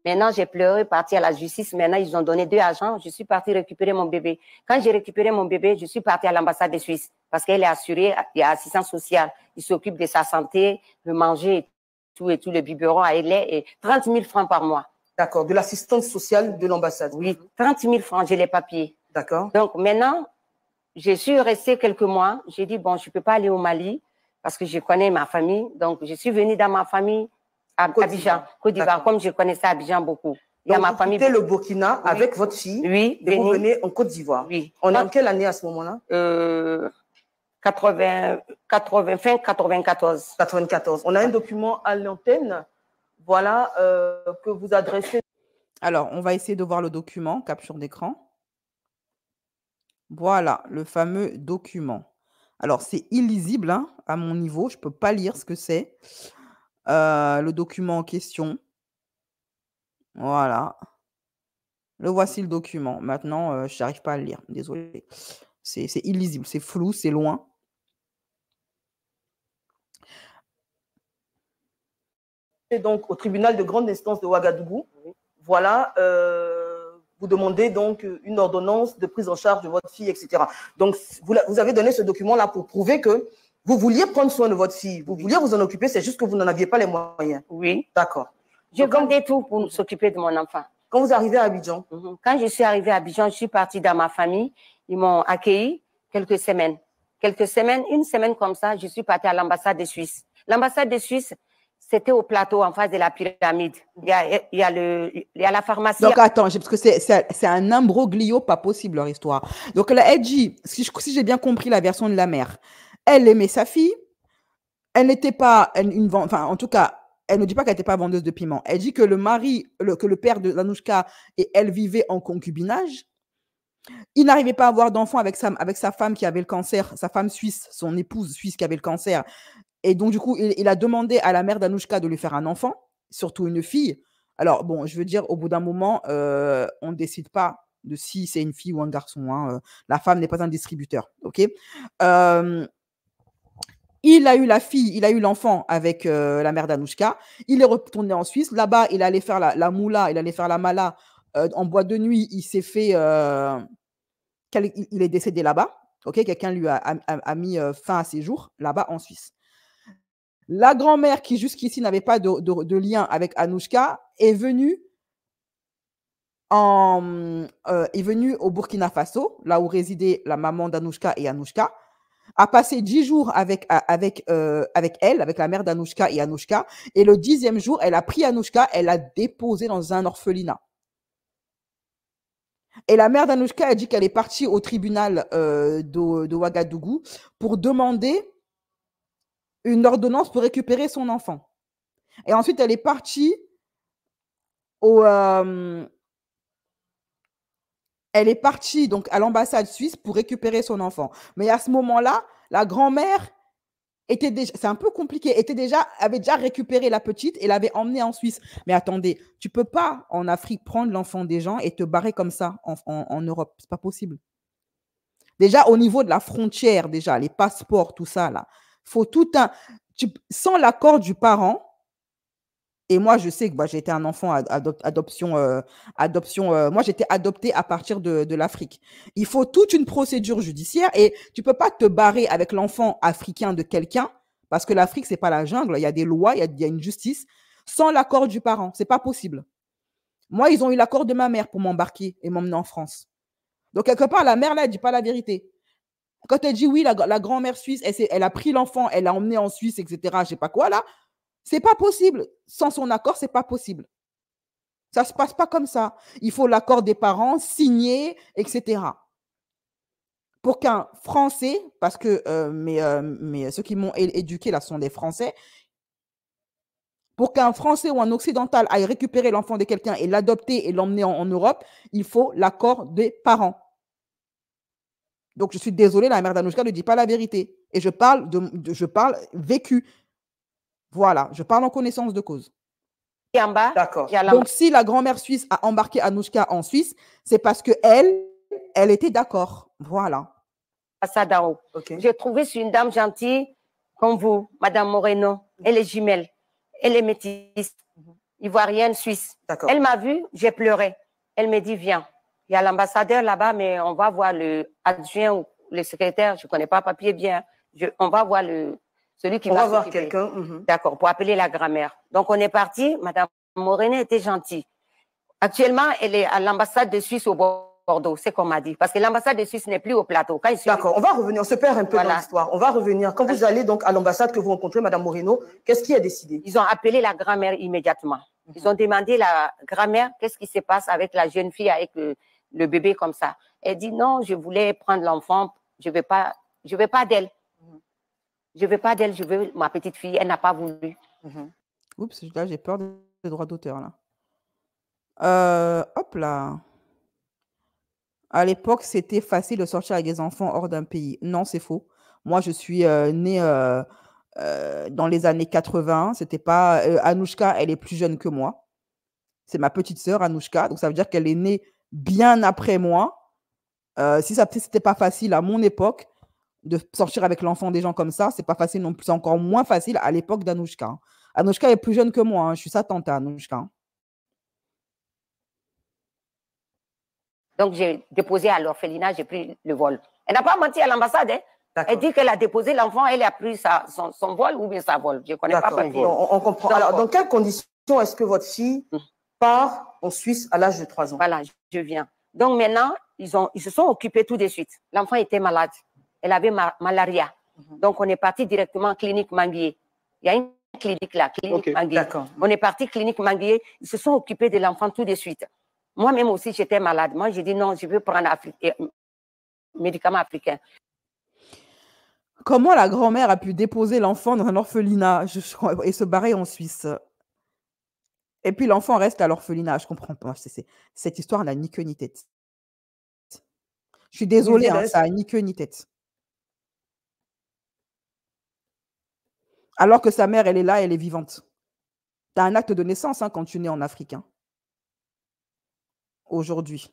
Maintenant, j'ai pleuré, parti à la justice. Maintenant, ils ont donné 2 agents. Je suis partie récupérer mon bébé. Quand j'ai récupéré mon bébé, je suis partie à l'ambassade de Suisse parce qu'elle est assurée, il y a assistance sociale. Il s'occupe de sa santé, de manger et tout, le biberon à lait et 30 000 francs par mois. D'accord, de l'assistance sociale de l'ambassade. Oui, 30 000 francs, j'ai les papiers. D'accord. Donc, maintenant, je suis restée quelques mois. J'ai dit, bon, je ne peux pas aller au Mali parce que je connais ma famille. Donc, je suis venue dans ma famille à Abidjan, Côte d'Ivoire, comme je connaissais Abidjan beaucoup. Il y a ma famille. Vous quittez le Burkina avec votre fille. Oui. Et vous venez en Côte d'Ivoire. Oui. On est en quelle année à ce moment-là? Fin 94. 94. On a un document à l'antenne, voilà, que vous adressez. Alors, on va essayer de voir le document, capture d'écran. Voilà, le fameux document. Alors, c'est illisible hein, à mon niveau. Je ne peux pas lire ce que c'est. Le document en question. Voilà. Le voici le document. Maintenant, je n'arrive pas à le lire. Désolé. C'est illisible, c'est flou, c'est loin. Et donc, au tribunal de grande instance de Ouagadougou, voilà, vous demandez donc une ordonnance de prise en charge de votre fille, etc. Donc, vous avez donné ce document-là pour prouver que vous vouliez prendre soin de votre fille, vous vouliez vous en occuper, c'est juste que vous n'en aviez pas les moyens. Oui. D'accord. Je vendais tout pour s'occuper de mon enfant. Quand vous arrivez à Abidjan? Quand je suis arrivée à Abidjan, je suis partie dans ma famille. Ils m'ont accueilli quelques semaines. Une semaine comme ça, je suis partie à l'ambassade de Suisse. L'ambassade de Suisse, c'était au plateau en face de la pyramide. Il y a la pharmacie. Donc, attends, parce que c'est un imbroglio pas possible, leur histoire. Donc, là, elle dit, si j'ai bien compris la version de la mère, elle aimait sa fille, elle n'était pas enfin, en tout cas, elle ne dit pas qu'elle n'était pas vendeuse de piment. Elle dit que que le père de Anouchka et elle vivaient en concubinage. Il n'arrivait pas à avoir d'enfant avec sa femme qui avait le cancer, sa femme suisse, son épouse suisse qui avait le cancer. Et donc, du coup, il a demandé à la mère d'Anouchka de lui faire un enfant, surtout une fille. Alors, bon, je veux dire, au bout d'un moment, on ne décide pas de si c'est une fille ou un garçon. Hein. La femme n'est pas un distributeur. OK il a eu la fille, il a eu l'enfant avec la mère d'Anouchka. Il est retourné en Suisse. Là-bas, il allait faire la moula, il allait faire la mala en boîte de nuit. Il s'est fait... il est décédé là-bas. OK, quelqu'un lui a mis fin à ses jours là-bas en Suisse. La grand-mère, qui jusqu'ici n'avait pas de lien avec Anouchka, est venue au Burkina Faso, là où résidait la maman d'Anouchka et Anouchka, a passé 10 jours avec elle, avec la mère d'Anouchka et Anouchka, et le 10e jour, elle a pris Anouchka, elle l'a déposée dans un orphelinat. Et la mère d'Anouchka a dit qu'elle est partie au tribunal de Ouagadougou pour demander une ordonnance pour récupérer son enfant. Et ensuite, elle est partie donc à l'ambassade suisse pour récupérer son enfant. Mais à ce moment-là, la grand-mère était déjà, c'est un peu compliqué, avait déjà récupéré la petite et l'avait emmenée en Suisse. Mais attendez, tu peux pas en Afrique prendre l'enfant des gens et te barrer comme ça en Europe. C'est pas possible. Déjà, au niveau de la frontière, déjà, les passeports, tout ça, là, faut tout un... sans l'accord du parent, et moi, je sais que j'ai été un enfant adoption. Moi, j'étais adoptée à partir de l'Afrique. Il faut toute une procédure judiciaire et tu ne peux pas te barrer avec l'enfant africain de quelqu'un parce que l'Afrique, ce n'est pas la jungle. Il y a des lois, il y a une justice sans l'accord du parent. Ce n'est pas possible. Moi, ils ont eu l'accord de ma mère pour m'embarquer et m'emmener en France. Donc, quelque part, la mère, là, elle ne dit pas la vérité. Quand elle dit oui, la grand-mère suisse, elle a pris l'enfant, elle l'a emmené en Suisse, etc., je ne sais pas quoi, là. C'est pas possible. Sans son accord, c'est pas possible. Ça se passe pas comme ça. Il faut l'accord des parents, signé, etc. Pour qu'un Français, parce que mais ceux qui m'ont éduqué là sont des Français, Pour qu'un Français ou un Occidental aille récupérer l'enfant de quelqu'un et l'adopter et l'emmener en Europe, il faut l'accord des parents. Donc, je suis désolée, la mère d'Anouchka ne dit pas la vérité. Et je parle vécu. Voilà, je parle en connaissance de cause. D'accord. Donc, si la grand-mère suisse a embarqué Anouchka en Suisse, c'est parce qu'elle était d'accord. Voilà. Sadao. Okay. J'ai trouvé sur une dame gentille comme vous, Madame Moreno. Elle est jumelle. Elle est métisse. Ivoirienne, suisse. Elle m'a vue, j'ai pleuré. Elle me dit, viens. Il y a l'ambassadeur là-bas, mais on va voir le adjoint ou le secrétaire. Je ne connais pas papier bien. On va voir celui qui va On va voir quelqu'un. D'accord, pour appeler la grand-mère. Donc, on est parti. Madame Moreno était gentille. Actuellement, elle est à l'ambassade de Suisse au Bordeaux, c'est qu'on m'a dit. Parce que l'ambassade de Suisse n'est plus au plateau. D'accord, on va revenir. On se perd un peu dans l'histoire. On va revenir. Quand vous allez donc à l'ambassade que vous rencontrez, Madame Moreno, qu'est-ce qui est décidé? Ils ont appelé la grand-mère immédiatement. Ils ont demandé à la grand-mère qu'est-ce qui se passe avec la jeune fille, avec le bébé comme ça. Elle dit non, je voulais prendre l'enfant, je ne veux pas d'elle. Je ne veux pas d'elle, je veux ma petite fille. Elle n'a pas voulu. Oups, là, j'ai peur des droits d'auteur, là. Hop là. À l'époque, c'était facile de sortir avec des enfants hors d'un pays. Non, c'est faux. Moi, je suis née dans les années 80. C'était pas Anouchka, elle est plus jeune que moi. C'est ma petite sœur, Anouchka. Donc, ça veut dire qu'elle est née bien après moi. Si c'était pas facile à mon époque de sortir avec l'enfant des gens comme ça, c'est pas facile non plus. C'est encore moins facile à l'époque d'Anouchka. Anouchka est plus jeune que moi. Je suis sa tante, Anouchka. Donc, j'ai déposé à l'orphelinat, j'ai pris le vol. Elle n'a pas menti à l'ambassade. Elle dit qu'elle a déposé l'enfant, elle a pris son vol ou bien sa vol. Je ne connais pas. On comprend. Alors, dans quelles conditions est-ce que votre fille part en Suisse à l'âge de 3 ans? Voilà, je viens. Donc, maintenant, ils se sont occupés tout de suite. L'enfant était malade. Elle avait malaria. Donc, on est parti directement en clinique Manguier. Il y a une clinique là, clinique Manguier. On est parti clinique Manguier. Ils se sont occupés de l'enfant tout de suite. Moi-même aussi, j'étais malade. Moi, j'ai dit non, je veux prendre médicaments africains. Comment la grand-mère a pu déposer l'enfant dans un orphelinat et se barrer en Suisse? Et puis l'enfant reste à l'orphelinat. Je ne comprends pas. Cette histoire n'a ni queue ni tête. Je suis désolée, ça n'a ni queue ni tête. Alors que sa mère, elle est là, elle est vivante. Tu as un acte de naissance quand tu nais en Afrique. Aujourd'hui.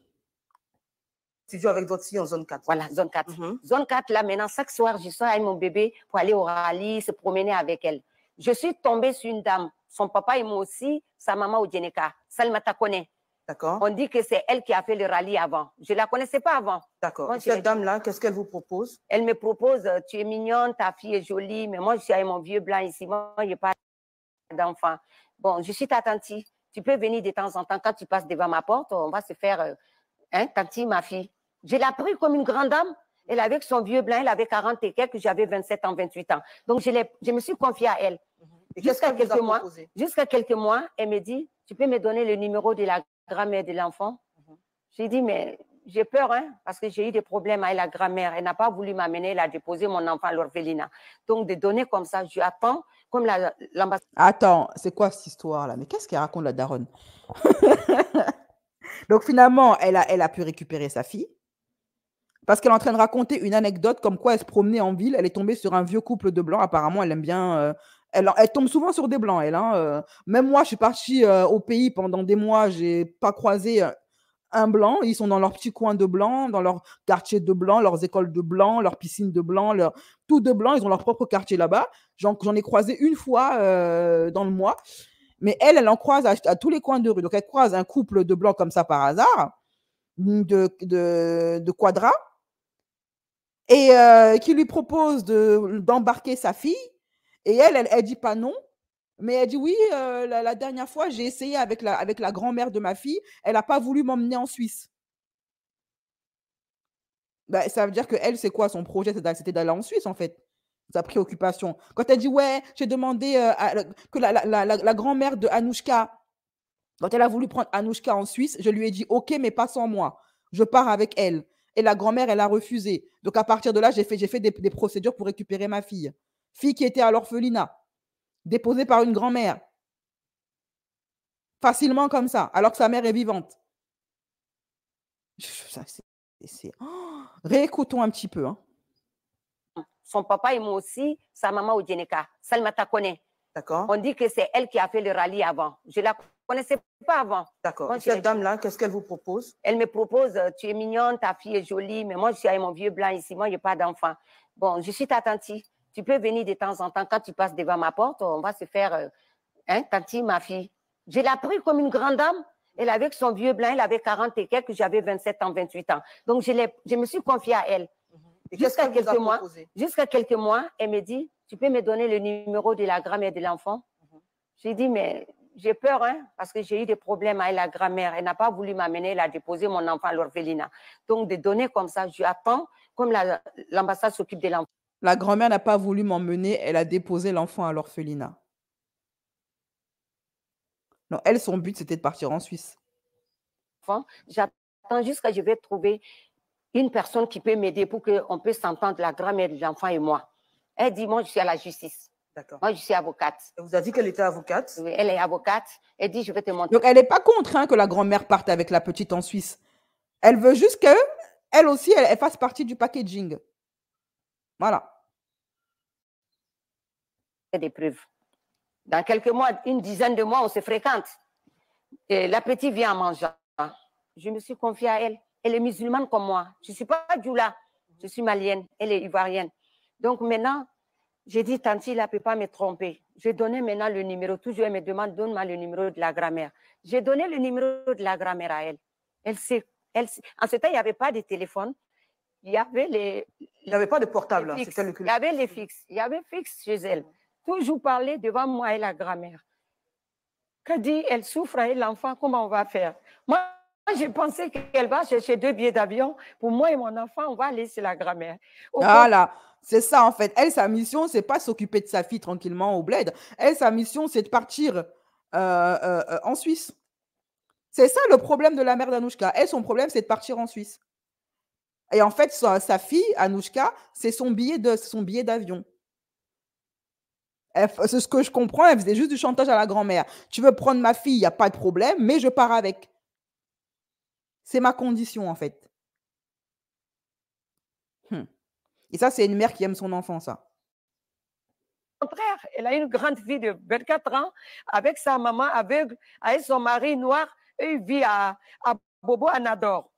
Tu joues avec votre fille en zone 4. Voilà, zone 4. Zone 4, là, maintenant, chaque soir, je sors avec mon bébé pour aller au rallye, se promener avec elle. Je suis tombée sur une dame. Son papa et moi aussi, sa maman au Djeneka. Salimata connaît. D'accord. On dit que c'est elle qui a fait le rallye avant. Je ne la connaissais pas avant. D'accord. Cette dame-là, qu'est-ce qu'elle vous propose? Elle me propose, tu es mignonne, ta fille est jolie, mais moi, je suis avec mon vieux blanc ici. Moi, je n'ai pas d'enfant. Bon, je suis ta tante. Tu peux venir de temps en temps. Quand tu passes devant ma porte, on va se faire, tante, ma fille. Je l'ai pris comme une grande dame. Elle avait son vieux blanc, elle avait 40 et quelques, j'avais 27 ans, 28 ans. Donc, je me suis confiée à elle. Jusqu'à quelques mois, elle me dit, tu peux me donner le numéro de la grand-mère de l'enfant? J'ai dit, mais j'ai peur, parce que j'ai eu des problèmes avec la grand-mère. Elle n'a pas voulu m'amener, elle a déposé mon enfant à l'orphelinat. Donc, de donner comme ça, je attends, comme l'ambassade. Attends, c'est quoi cette histoire-là? Mais qu'est-ce qu'elle raconte, la daronne? Donc, finalement, elle a pu récupérer sa fille. Parce qu'elle est en train de raconter une anecdote comme quoi elle se promenait en ville, elle est tombée sur un vieux couple de blancs. Apparemment, elle aime bien. Elle tombe souvent sur des blancs, elle. Même moi, je suis partie au pays pendant des mois, je n'ai pas croisé un blanc. Ils sont dans leur petit coin de blanc, dans leur quartier de blanc, leurs écoles de blanc, leurs piscines de blanc, tout de blanc. Ils ont leur propre quartier là-bas. J'en ai croisé une fois dans le mois. Mais elle en croise à tous les coins de rue. Donc, elle croise un couple de blancs comme ça par hasard, de Quadra, et qui lui propose d'embarquer sa fille. Et elle dit pas non, mais elle dit oui, la dernière fois, j'ai essayé avec la grand-mère de ma fille, elle n'a pas voulu m'emmener en Suisse. Ben, ça veut dire qu'elle, c'est quoi son projet? C'était d'aller en Suisse, en fait, sa préoccupation. Quand elle dit, ouais, j'ai demandé que la grand-mère de Anouchka, quand elle a voulu prendre Anouchka en Suisse, je lui ai dit, ok, mais pas sans moi, je pars avec elle. Et la grand-mère, elle a refusé. Donc, à partir de là, j'ai fait des procédures pour récupérer ma fille. Fille qui était à l'orphelinat, déposée par une grand-mère. facilement comme ça, alors que sa mère est vivante. Réécoutons un petit peu. Hein. Son papa et moi aussi, sa maman au Djeneka. Salimata connaît. D'accord. On dit que c'est elle qui a fait le rallye avant. Je ne la connaissais pas avant. D'accord. Cette dame-là, qu'est-ce qu'elle vous propose? Elle me propose, tu es mignonne, ta fille est jolie, mais moi, je suis avec mon vieux blanc ici, moi, je n'ai pas d'enfant. Bon, je suis ta tante. Tu peux venir de temps en temps, quand tu passes devant ma porte, on va se faire, tante, ma fille. Je l'ai pris comme une grande dame. Elle avait son vieux blanc, elle avait 40 et quelques, j'avais 27 ans, 28 ans. Donc, je me suis confiée à elle. Jusqu'à quelques mois, elle me dit, tu peux me donner le numéro de la grand-mère de l'enfant? J'ai dit, mais j'ai peur, hein, parce que j'ai eu des problèmes avec la grand-mère. Elle n'a pas voulu m'amener, elle a déposé mon enfant à l'orphelinat. Donc, de donner comme ça, je attends, comme l'ambassade s'occupe de l'enfant. La grand-mère n'a pas voulu m'emmener, elle a déposé l'enfant à l'orphelinat. Non, elle, son but, c'était de partir en Suisse. J'attends jusqu'à ce que je vais trouver une personne qui peut m'aider pour qu'on puisse s'entendre, la grand-mère de l'enfant et moi. Elle dit, moi, je suis à la justice. D'accord. Moi, je suis avocate. Elle vous a dit qu'elle était avocate? Oui, elle est avocate. Elle dit, je vais te montrer. Donc, elle n'est pas contre hein, que la grand-mère parte avec la petite en Suisse. Elle veut juste qu'elle aussi, elle fasse partie du packaging. Voilà. Des preuves. Dans quelques mois, une dizaine de mois, on se fréquente. Et la petite vient en mangeant. Je me suis confiée à elle. Elle est musulmane comme moi. Je ne suis pas djoula. Je suis malienne. Elle est ivoirienne. Donc maintenant, j'ai dit, tante, elle ne peut pas me tromper. J'ai donné maintenant le numéro. Toujours, elle me demande, donne-moi le numéro de la grand-mère. J'ai donné le numéro de la grand-mère à elle. Elle sait. En ce temps, il n'y avait pas de téléphone. Il y avait les... Il n'y avait pas de portable. Il y avait les fixes. Il y avait fixe chez elle. Toujours parler devant moi et la grand-mère. Quand dit, elle souffre et l'enfant, comment on va faire? Moi, j'ai pensé qu'elle va chercher 2 billets d'avion. Pour moi et mon enfant, on va aller chez la grand-mère. Voilà, c'est ça en fait. Elle, sa mission, c'est pas s'occuper de sa fille tranquillement au bled. Elle, sa mission, c'est de partir en Suisse. C'est ça le problème de la mère d'Anouchka. Elle, son problème, c'est de partir en Suisse. Et en fait, sa fille, Anouchka, c'est son billet d'avion. C'est ce que je comprends, elle faisait juste du chantage à la grand-mère. Tu veux prendre ma fille, il n'y a pas de problème, mais je pars avec. C'est ma condition, en fait. Et ça, c'est une mère qui aime son enfant, ça. Au contraire, elle a une grande fille de 24 ans avec sa maman aveugle, avec son mari noir, et il vit à Bobo Anador.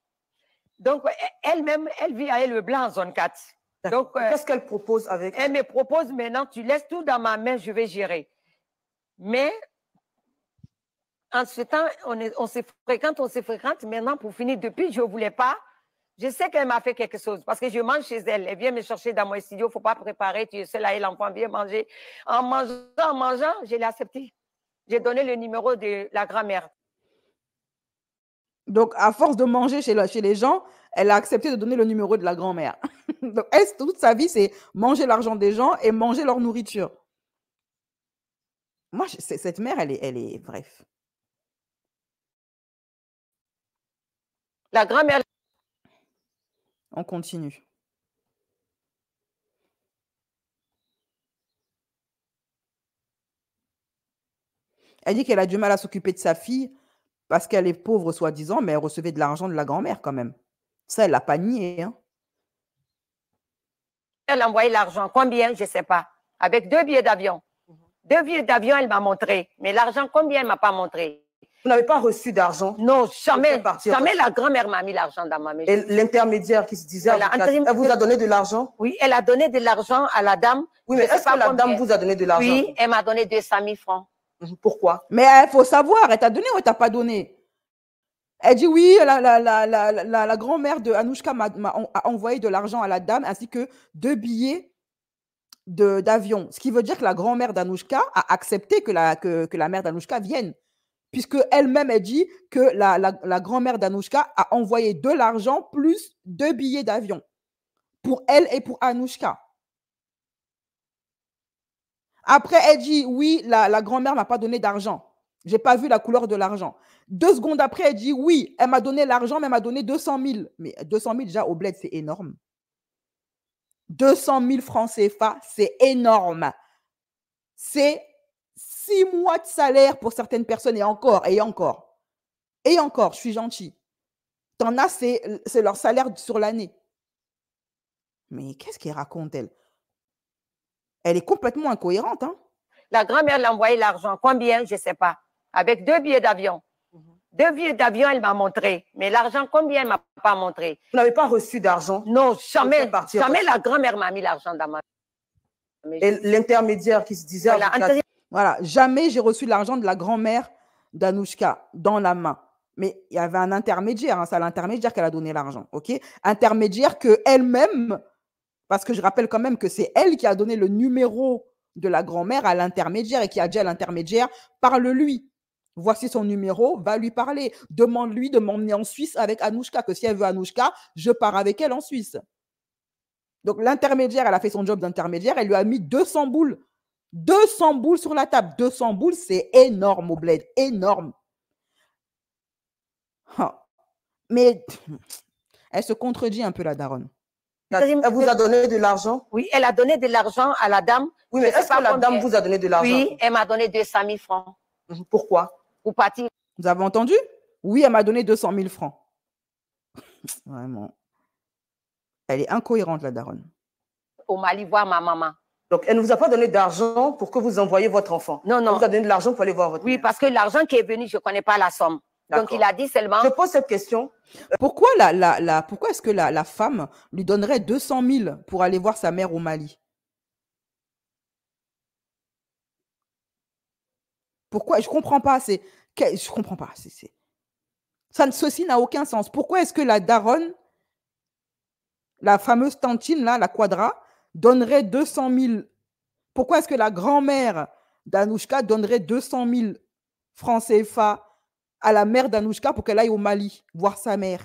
Donc, elle-même, elle vit à le blanc en zone 4. Donc, qu'est-ce qu'elle propose avec? Elle me propose maintenant, tu laisses tout dans ma main, je vais gérer. Mais, en ce temps, on se fréquente. Maintenant, pour finir, depuis, je ne voulais pas. Je sais qu'elle m'a fait quelque chose parce que je mange chez elle. Elle vient me chercher dans mon studio, il ne faut pas préparer, tu es seule là et l'enfant vient manger. En mangeant, je l'ai accepté. J'ai donné le numéro de la grand-mère. Donc, à force de manger chez les gens, elle a accepté de donner le numéro de la grand-mère. Donc, elle, toute sa vie, c'est manger l'argent des gens et manger leur nourriture. Moi, cette mère, elle est bref. La grand-mère. On continue. Elle dit qu'elle a du mal à s'occuper de sa fille parce qu'elle est pauvre, soi-disant, mais elle recevait de l'argent de la grand-mère quand même. Ça, elle l'a pas nié. Hein. Elle a envoyé l'argent. Combien? Je ne sais pas. Avec 2 billets d'avion. 2 billets d'avion, elle m'a montré. Mais l'argent, combien elle ne m'a pas montré? Vous n'avez pas reçu d'argent? Non, jamais. Jamais la grand-mère m'a mis l'argent dans ma main. Et l'intermédiaire qui se disait, elle vous a donné de l'argent? Oui, elle a donné de l'argent à la dame. Oui, mais est-ce que la dame vous a donné de l'argent? Oui, elle m'a donné 200 000 francs. Pourquoi? Mais il faut savoir, elle t'a donné ou elle t'a pas donné? Elle dit oui, la grand-mère de Anouchka a envoyé de l'argent à la dame ainsi que 2 billets d'avion. Ce qui veut dire que la grand-mère d'Anouchka a accepté que la mère d'Anouchka vienne. Puisque elle-même, elle dit que la grand-mère d'Anouchka a envoyé de l'argent plus 2 billets d'avion pour elle et pour Anouchka. Après, elle dit oui, la grand-mère ne m'a pas donné d'argent. Je n'ai pas vu la couleur de l'argent. 2 secondes après, elle dit oui, elle m'a donné l'argent, mais elle m'a donné 200 000. Mais 200 000, déjà, au bled, c'est énorme. 200 000 francs CFA, c'est énorme. C'est 6 mois de salaire pour certaines personnes et encore, je suis gentil. T'en as, c'est leur salaire sur l'année. Mais qu'est-ce qu'elle raconte, elle? Elle est complètement incohérente, hein? La grand-mère l'a envoyé l'argent. Combien? Je ne sais pas. Avec 2 billets d'avion. 2 billets d'avion, elle m'a montré. Mais l'argent, combien elle ne m'a pas montré? Vous n'avez pas reçu d'argent? Non, jamais. Jamais la grand-mère m'a mis l'argent dans ma... Et l'intermédiaire qui se disait... Voilà, jamais j'ai reçu l'argent de la grand-mère d'Anouchka dans la main. Mais il y avait un intermédiaire, hein, c'est à l'intermédiaire qu'elle a donné l'argent, ok? Intermédiaire qu'elle-même, parce que je rappelle quand même que c'est elle qui a donné le numéro de la grand-mère à l'intermédiaire et qui a dit à l'intermédiaire, parle-lui. Voici son numéro, va lui parler. Demande-lui de m'emmener en Suisse avec Anouchka, que si elle veut Anouchka, je pars avec elle en Suisse. Donc l'intermédiaire, elle a fait son job d'intermédiaire, elle lui a mis 200 boules. 200 boules sur la table. 200 boules, c'est énorme au bled, énorme. Mais elle se contredit un peu, la daronne. Elle vous a donné de l'argent? Oui, elle a donné de l'argent à la dame. Oui, mais est-ce que la dame vous a donné de l'argent? Oui, elle m'a donné 200 000 francs. Pourquoi? Pour partir. Vous avez entendu? Oui, elle m'a donné 200 000 francs. Vraiment. Elle est incohérente, la daronne. Au Mali, voir ma maman. Donc, elle ne vous a pas donné d'argent pour que vous envoyiez votre enfant? Non, non. Elle vous a donné de l'argent pour aller voir votre mère. Parce que l'argent qui est venu, je ne connais pas la somme. Donc, il a dit seulement... Je pose cette question. Pourquoi, pourquoi est-ce que la femme lui donnerait 200 000 pour aller voir sa mère au Mali? Pourquoi? Je ne comprends pas. Je ne comprends pas. Ceci n'a aucun sens. Pourquoi est-ce que la daronne, la fameuse tantine, là, la quadra, donnerait 200 000? Pourquoi est-ce que la grand-mère d'Anouchka donnerait 200 000 francs CFA à la mère d'Anouchka pour qu'elle aille au Mali voir sa mère?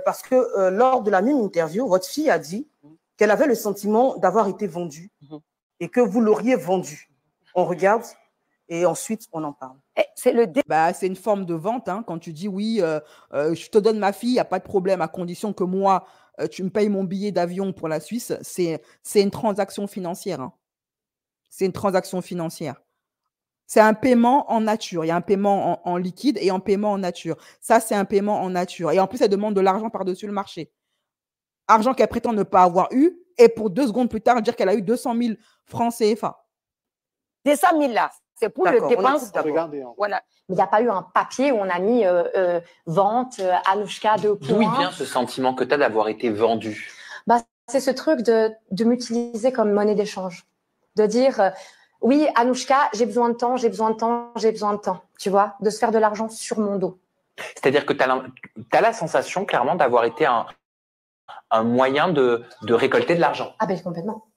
Parce que lors de la même interview, votre fille a dit qu'elle avait le sentiment d'avoir été vendue et que vous l'auriez vendue. On regarde et ensuite on en parle. C'est une forme de vente, hein, quand tu dis oui, je te donne ma fille, il n'y a pas de problème, à condition que moi, tu me payes mon billet d'avion pour la Suisse. C'est une transaction financière. Hein. C'est une transaction financière. C'est un paiement en nature. Il y a un paiement en liquide et un paiement en nature. Ça, c'est un paiement en nature. Et en plus, elle demande de l'argent par-dessus le marché. Argent qu'elle prétend ne pas avoir eu. Et pour 2 secondes plus tard, dire qu'elle a eu 200 000 francs CFA. 200 000 là, c'est pour le dépense. Voilà. Il n'y a pas eu un papier où on a mis vente, Anouchka 2 points. D'où il vient ce sentiment que tu as d'avoir été vendue? C'est ce truc de m'utiliser comme monnaie d'échange. De dire... oui, Anouchka, j'ai besoin de temps, j'ai besoin de temps, j'ai besoin de temps. Tu vois, de se faire de l'argent sur mon dos. C'est-à-dire que tu as la sensation clairement d'avoir été un moyen de récolter de l'argent. Ah ben complètement.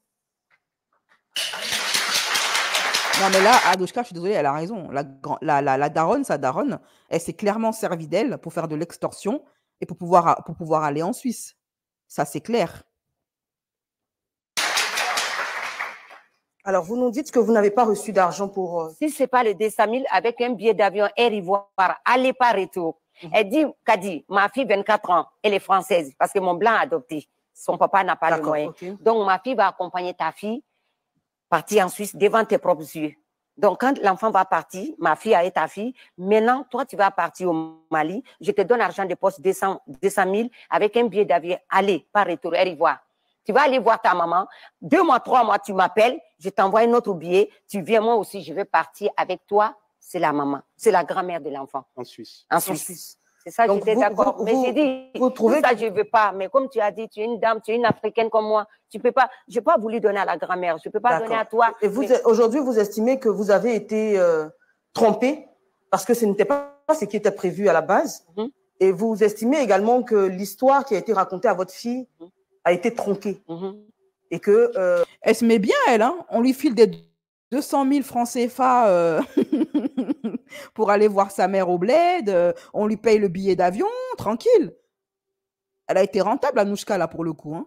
Non mais là, Anouchka, je suis désolée, elle a raison. La daronne, sa daronne, elle s'est clairement servie d'elle pour faire de l'extorsion et pour pouvoir aller en Suisse. Ça, c'est clair. Alors, vous nous dites que vous n'avez pas reçu d'argent pour... Si ce n'est pas les 200 000 avec un billet d'avion Air Ivoire, aller pas retour. Elle dit, Kadi, ma fille 24 ans, elle est française parce que mon blanc a adopté. Son papa n'a pas le moyen. Okay. Donc, ma fille va accompagner ta fille partir en Suisse devant tes propres yeux. Donc, quand l'enfant va partir, ma fille et ta fille, maintenant, toi, tu vas partir au Mali. Je te donne l'argent de poste 200 000 avec un billet d'avion aller, pas retour, Air Ivoire. Tu vas aller voir ta maman. 2 mois, 3 mois, tu m'appelles. Je t'envoie un autre billet. Tu viens, moi aussi, je vais partir avec toi. C'est la maman. C'est la grand-mère de l'enfant. En Suisse. En Suisse. C'est ça, j'étais d'accord. Mais j'ai dit, vous trouvez ça, je ne veux pas. Mais comme tu as dit, tu es une dame, tu es une Africaine comme moi. Tu peux pas, je n'ai pas voulu donner à la grand-mère. Je ne peux pas donner à toi. Et aujourd'hui, vous estimez que vous avez été trompée parce que ce n'était pas ce qui était prévu à la base. Et vous estimez également que l'histoire qui a été racontée à votre fille a été tronquée. Et que... Elle se met bien, elle. Hein, on lui file des 200 000 francs CFA pour aller voir sa mère au bled. On lui paye le billet d'avion, tranquille. Elle a été rentable, Anouchka, là, pour le coup. Hein.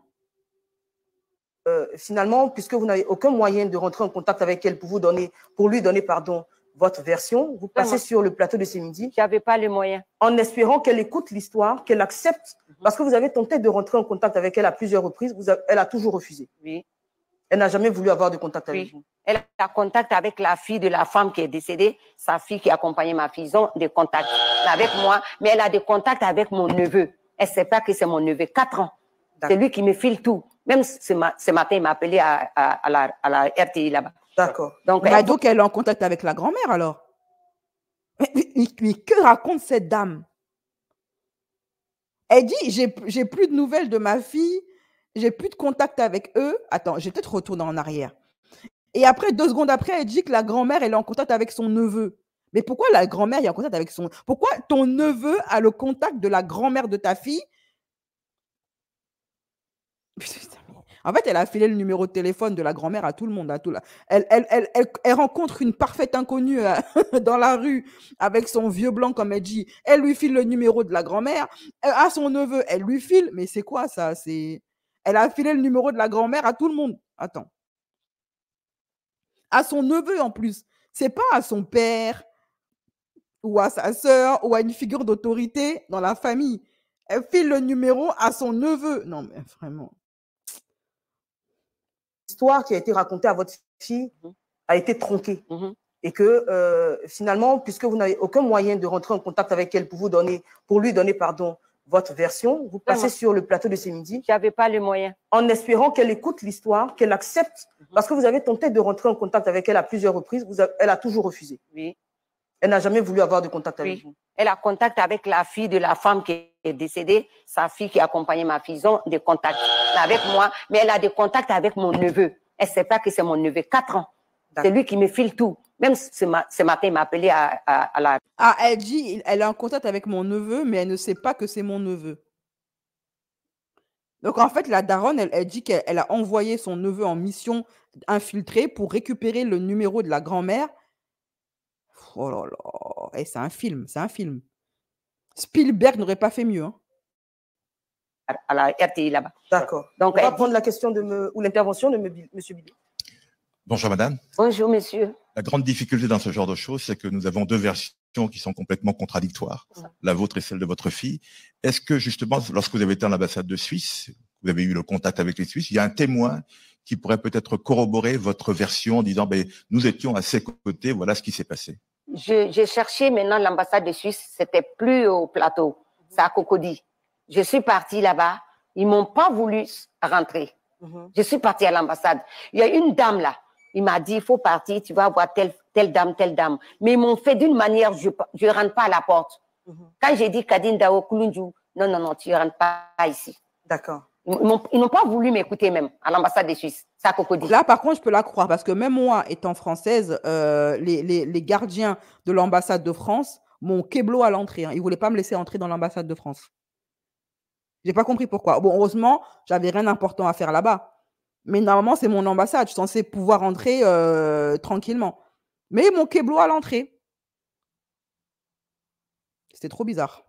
Finalement, puisque vous n'avez aucun moyen de rentrer en contact avec elle pour lui donner votre version, vous passez sur le plateau de ce midi. Je n'avais pas les moyens. En espérant qu'elle écoute l'histoire, qu'elle accepte, parce que vous avez tenté de rentrer en contact avec elle à plusieurs reprises, elle a toujours refusé. Oui. Elle n'a jamais voulu avoir de contact avec vous. Elle a contact avec la fille de la femme qui est décédée, sa fille qui accompagnait ma fille. Ils ont des contacts avec moi, mais elle a des contacts avec mon neveu. Elle ne sait pas que c'est mon neveu, 4 ans. C'est lui qui me file tout. Même ce matin, il m'a appelé à la RTI là-bas. D'accord. Donc, elle est en contact avec la grand-mère alors. Mais que raconte cette dame? Elle dit, j'ai plus de nouvelles de ma fille, j'ai plus de contact avec eux. Attends, je vais peut-être retourner en arrière. Et après, 2 secondes après, elle dit que la grand-mère, elle est en contact avec son neveu. Mais pourquoi la grand-mère est en contact avec son... Pourquoi ton neveu a le contact de la grand-mère de ta fille? En fait, elle a filé le numéro de téléphone de la grand-mère à tout le monde. Elle rencontre une parfaite inconnue dans la rue avec son vieux blanc, comme elle dit. Elle lui file le numéro de la grand-mère. À son neveu, elle lui file. Mais c'est quoi ça? Elle a filé le numéro de la grand-mère à tout le monde. Attends. À son neveu en plus. C'est pas à son père ou à sa sœur ou à une figure d'autorité dans la famille. Elle file le numéro à son neveu. Non, mais vraiment. L'histoire qui a été racontée à votre fille a été tronquée. Et que finalement, puisque vous n'avez aucun moyen de rentrer en contact avec elle pour lui donner votre version, vous passez sur le plateau de ce midi. Je n'avais pas les moyens. En espérant qu'elle écoute l'histoire, qu'elle accepte, parce que vous avez tenté de rentrer en contact avec elle à plusieurs reprises, elle a toujours refusé. Oui. Elle n'a jamais voulu avoir de contact avec vous. Elle a contact avec la fille de la femme qui est décédée, sa fille qui accompagnait ma fille. Ils ont des contacts avec moi, mais elle a des contacts avec mon neveu. Elle ne sait pas que c'est mon neveu, 4 ans. C'est lui qui me file tout. Même ce matin, il m'a appelé à la... Ah, elle dit, elle est en contact avec mon neveu, mais elle ne sait pas que c'est mon neveu. Donc, en fait, la daronne, elle dit qu'elle a envoyé son neveu en mission infiltrée pour récupérer le numéro de la grand-mère. Oh là là, c'est un film, c'est un film. Spielberg n'aurait pas fait mieux. Hein. À la RTI là-bas. D'accord. Donc, on va prendre la question ou l'intervention de M. Billy. Bonjour madame. Bonjour monsieur. La grande difficulté dans ce genre de choses, c'est que nous avons 2 versions qui sont complètement contradictoires, la vôtre et celle de votre fille. Est-ce que justement, lorsque vous avez été à l'ambassade de Suisse, vous avez eu le contact avec les Suisses, il y a un témoin qui pourrait peut-être corroborer votre version en disant nous étions à ses côtés, voilà ce qui s'est passé? J'ai cherché maintenant l'ambassade de Suisse, c'était plus au plateau, c'est à Cocody. Je suis partie là-bas, ils m'ont pas voulu rentrer. Je suis partie à l'ambassade. Il y a une dame là, il m'a dit, il faut partir, tu vas voir telle dame. Mais ils m'ont fait d'une manière, je ne rentre pas à la porte. Quand j'ai dit Kadine Dao Kulunju, non, tu ne rentres pas ici. D'accord. Ils n'ont pas voulu m'écouter même à l'ambassade des Suisses. Ça, Cocody. Là, par contre, je peux la croire parce que même moi, étant française, les gardiens de l'ambassade de France m'ont keblo à l'entrée. Hein. Ils ne voulaient pas me laisser entrer dans l'ambassade de France. Je n'ai pas compris pourquoi. Bon, heureusement, j'avais rien d'important à faire là-bas. Mais normalement, c'est mon ambassade. Je suis censée pouvoir entrer tranquillement. Mais ils m'ont keblo à l'entrée. C'était trop bizarre.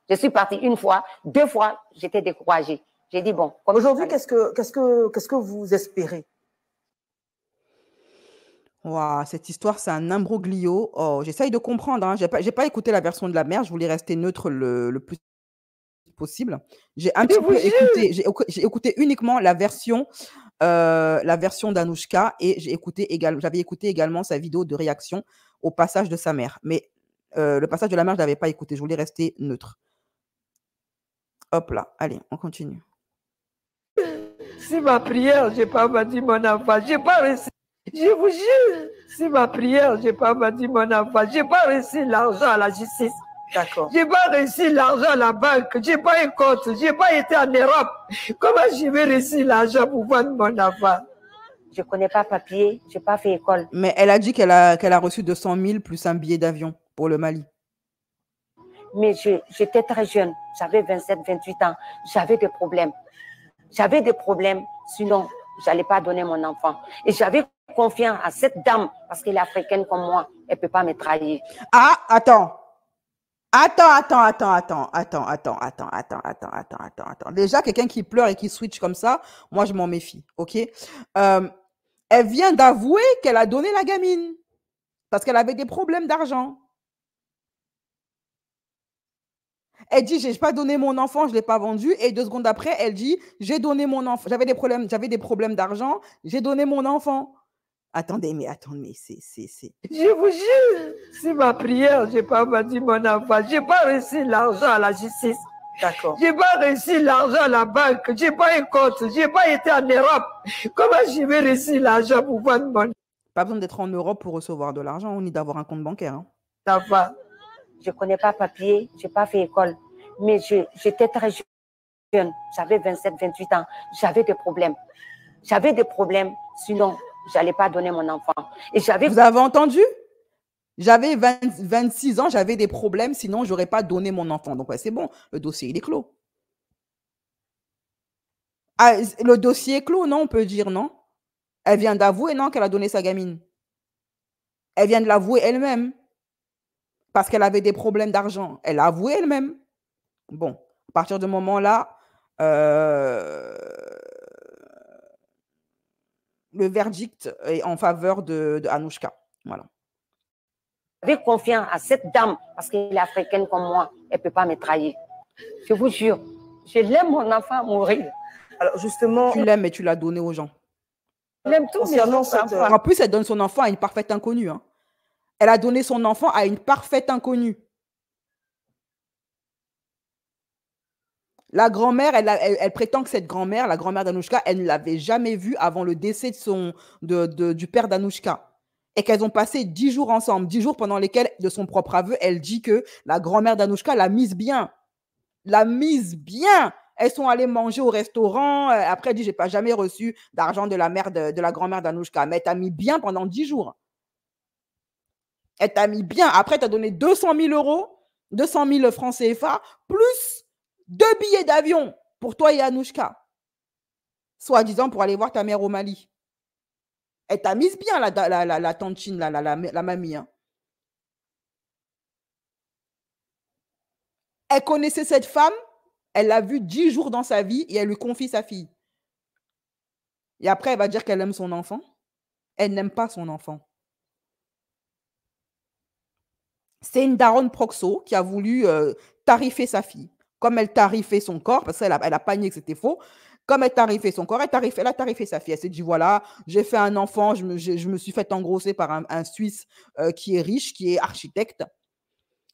Je suis partie 1 fois, 2 fois, j'étais découragée. J'ai dit bon. Aujourd'hui, qu'est-ce que vous espérez? Wow, cette histoire, c'est un imbroglio. Oh, j'essaye de comprendre. Hein. J'ai pas écouté la version de la mère. Je voulais rester neutre le plus possible. J'ai un petit peu écouté. J'ai écouté uniquement la version d'Anouchka et j'avais écouté également sa vidéo de réaction au passage de sa mère. Mais le passage de la mère, je l'avais pas écouté. Je voulais rester neutre. Hop là, allez, on continue. Si ma prière, j'ai pas bâti mon enfant, j'ai pas réussi. Je vous jure, si ma prière, j'ai pas bâti mon enfant, j'ai pas réussi l'argent à la justice. D'accord. J'ai pas réussi l'argent à la banque, j'ai pas un compte, j'ai pas été en Europe. Comment je vais réussir l'argent pour vendre mon enfant? Je connais pas papier, j'ai pas fait école. Mais elle a dit qu'elle a reçu 200 000 plus un billet d'avion pour le Mali. Mais j'étais très jeune, j'avais 27, 28 ans, j'avais des problèmes. Sinon, j'allais pas donner mon enfant. Et j'avais confiance à cette dame, parce qu'elle est africaine comme moi, elle peut pas me trahir. Ah, attends. Déjà, quelqu'un qui pleure et qui switch comme ça, moi, je m'en méfie, ok? Elle vient d'avouer qu'elle a donné la gamine parce qu'elle avait des problèmes d'argent. Elle dit, j'ai pas donné mon enfant, je l'ai pas vendu. Et 2 secondes après, elle dit, j'ai donné mon enfant. J'avais des problèmes d'argent, j'ai donné mon enfant. Attendez, c'est... Je vous jure, si ma prière, j'ai pas vendu mon enfant, j'ai pas reçu l'argent à la justice. D'accord. J'ai pas reçu l'argent à la banque, j'ai pas un compte, j'ai pas été en Europe. Comment je vais reçu l'argent pour vendre mon... Pas besoin d'être en Europe pour recevoir de l'argent, ni d'avoir un compte bancaire. Hein. Ça va. Je connais pas papier, j'ai pas fait école, mais j'étais très jeune. J'avais 27, 28 ans. J'avais des problèmes. Sinon, j'allais pas donner mon enfant. Et Vous avez entendu? J'avais 26 ans, j'avais des problèmes, sinon j'aurais pas donné mon enfant. Donc ouais, c'est bon, le dossier il est clos. Ah, le dossier est clos, non, on peut dire, non? Elle vient d'avouer, non, qu'elle a donné sa gamine. Elle vient de l'avouer elle-même. Parce qu'elle avait des problèmes d'argent. Elle l'a avoué elle-même. Bon, à partir de ce moment-là, le verdict est en faveur de Anouchka. Voilà. J'avais confiance à cette dame parce qu'elle est africaine comme moi. Elle ne peut pas me trahir. Je vous jure, je l'aime mon enfant à mourir. Alors justement... Tu l'aimes, mais tu l'as donné aux gens. Je l'aime tout, mais en plus, elle donne son enfant à une parfaite inconnue. Hein. Elle a donné son enfant à une parfaite inconnue. La grand-mère, elle prétend que cette grand-mère, la grand-mère d'Anouchka, elle ne l'avait jamais vue avant le décès du père d'Anouchka. Et qu'elles ont passé 10 jours ensemble, 10 jours pendant lesquels, de son propre aveu, elle dit que la grand-mère d'Anouchka l'a mise bien. L'a mise bien. Elles sont allées manger au restaurant. Après, elle dit, j'ai pas jamais reçu d'argent de la mère de la grand-mère d'Anouchka. Mais elle t'a mis bien pendant 10 jours. Elle t'a mis bien. Après, tu as donné 200 000 euros, 200 000 francs CFA, plus 2 billets d'avion pour toi et Anouchka. Soi-disant pour aller voir ta mère au Mali. Elle t'a mise bien, la tantine, la mamie. Hein. Elle connaissait cette femme, elle l'a vue 10 jours dans sa vie et elle lui confie sa fille. Et après, elle va dire qu'elle aime son enfant. Elle n'aime pas son enfant. C'est une daronne proxo qui a voulu tarifer sa fille. Comme elle tarifait son corps, parce qu'elle a panié que c'était faux, comme elle tarifait son corps, elle a tarifé sa fille. Elle s'est dit, voilà, j'ai fait un enfant, je me suis fait engrosser par un Suisse qui est riche, qui est architecte.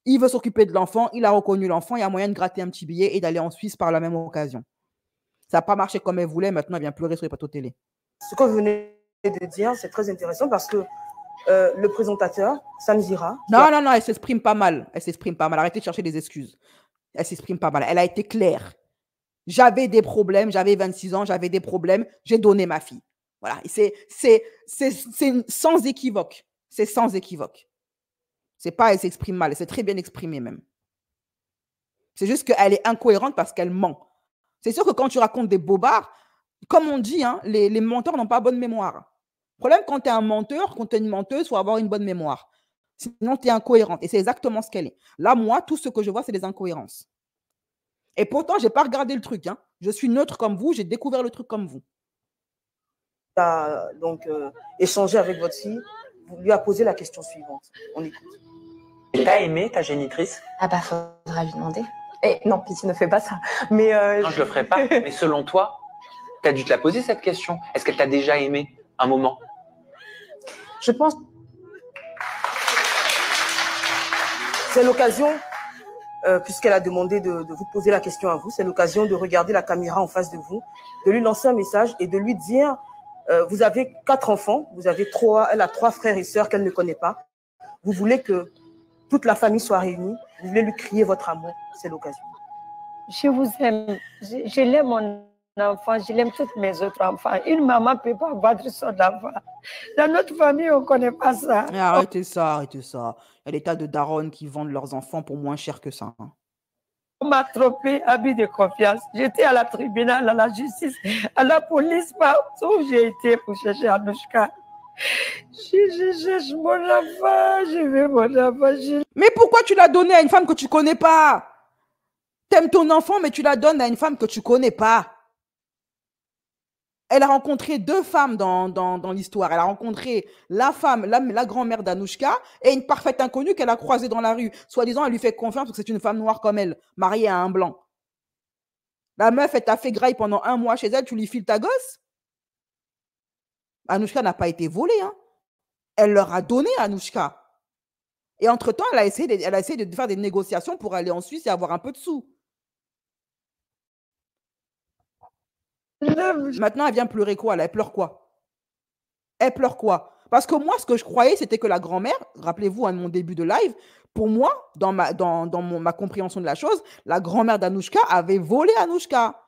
Il veut s'occuper de l'enfant, il a reconnu l'enfant, il y a moyen de gratter un petit billet et d'aller en Suisse par la même occasion. Ça n'a pas marché comme elle voulait, maintenant elle vient pleurer sur les plateaux télé. Ce que vous venez de dire, c'est très intéressant parce que le présentateur, Samzira... Non, elle s'exprime pas mal. Arrêtez de chercher des excuses. Elle s'exprime pas mal. Elle a été claire. J'avais des problèmes, j'avais 26 ans, j'avais des problèmes, j'ai donné ma fille. Voilà. C'est sans équivoque. C'est sans équivoque. C'est pas elle s'exprime mal, elle s'est très bien exprimée même. C'est juste qu'elle est incohérente parce qu'elle ment. C'est sûr que quand tu racontes des bobards, comme on dit, hein, les menteurs n'ont pas bonne mémoire. Le problème, quand tu es un menteur, quand tu es une menteuse, il faut avoir une bonne mémoire. Sinon, tu es incohérente. Et c'est exactement ce qu'elle est. Là, moi, tout ce que je vois, c'est des incohérences. Et pourtant, je n'ai pas regardé le truc. Hein. Je suis neutre comme vous, j'ai découvert le truc comme vous. Donc, échangé avec votre fille, vous lui a posé la question suivante. On écoute. Et t'as aimé ta génitrice? Ah bah, faudra lui demander. Non, Pitié ne fait pas ça. Mais non, je le ferai pas. Mais selon toi, tu as dû te la poser cette question. Est-ce qu'elle t'a déjà aimé un moment? Je pense. C'est l'occasion, puisqu'elle a demandé de vous poser la question à vous, c'est l'occasion de regarder la caméra en face de vous, de lui lancer un message et de lui dire, vous avez 4 enfants, elle a 3 frères et sœurs qu'elle ne connaît pas. Vous voulez que toute la famille soit réunie, vous voulez lui crier votre amour, c'est l'occasion. Je vous aime, je l'aime mon enfant, je l'aime toutes mes autres enfants. Une maman ne peut pas battre son enfant. Dans notre famille, on ne connaît pas ça. Arrêtez ça, arrêtez ça. Il y a des tas de darons qui vendent leurs enfants pour moins cher que ça. Hein. On m'a trompé, abus de confiance. J'étais à la tribunal, à la justice, à la police, partout où j'ai été pour chercher Anouchka. Je cherche mon enfant, je veux mon enfant. Mais pourquoi tu l'as donné à une femme que tu ne connais pas? T'aimes ton enfant, mais tu la donnes à une femme que tu ne connais pas. Elle a rencontré 2 femmes dans l'histoire. Elle a rencontré la femme, la grand-mère d'Anouchka et une parfaite inconnue qu'elle a croisée dans la rue. Soi-disant, elle lui fait confiance parce que c'est une femme noire comme elle, mariée à un blanc. La meuf, elle t'a fait graille pendant 1 mois chez elle, tu lui files ta gosse? Anouchka n'a pas été volée, hein. Elle leur a donné Anouchka. Et entre-temps, elle a essayé de faire des négociations pour aller en Suisse et avoir un peu de sous. Maintenant, elle vient pleurer quoi là? Elle pleure quoi? Elle pleure quoi? Parce que moi, ce que je croyais, c'était que la grand-mère, rappelez-vous à mon début de live, pour moi, dans ma compréhension de la chose, la grand-mère d'Anouchka avait volé Anouchka.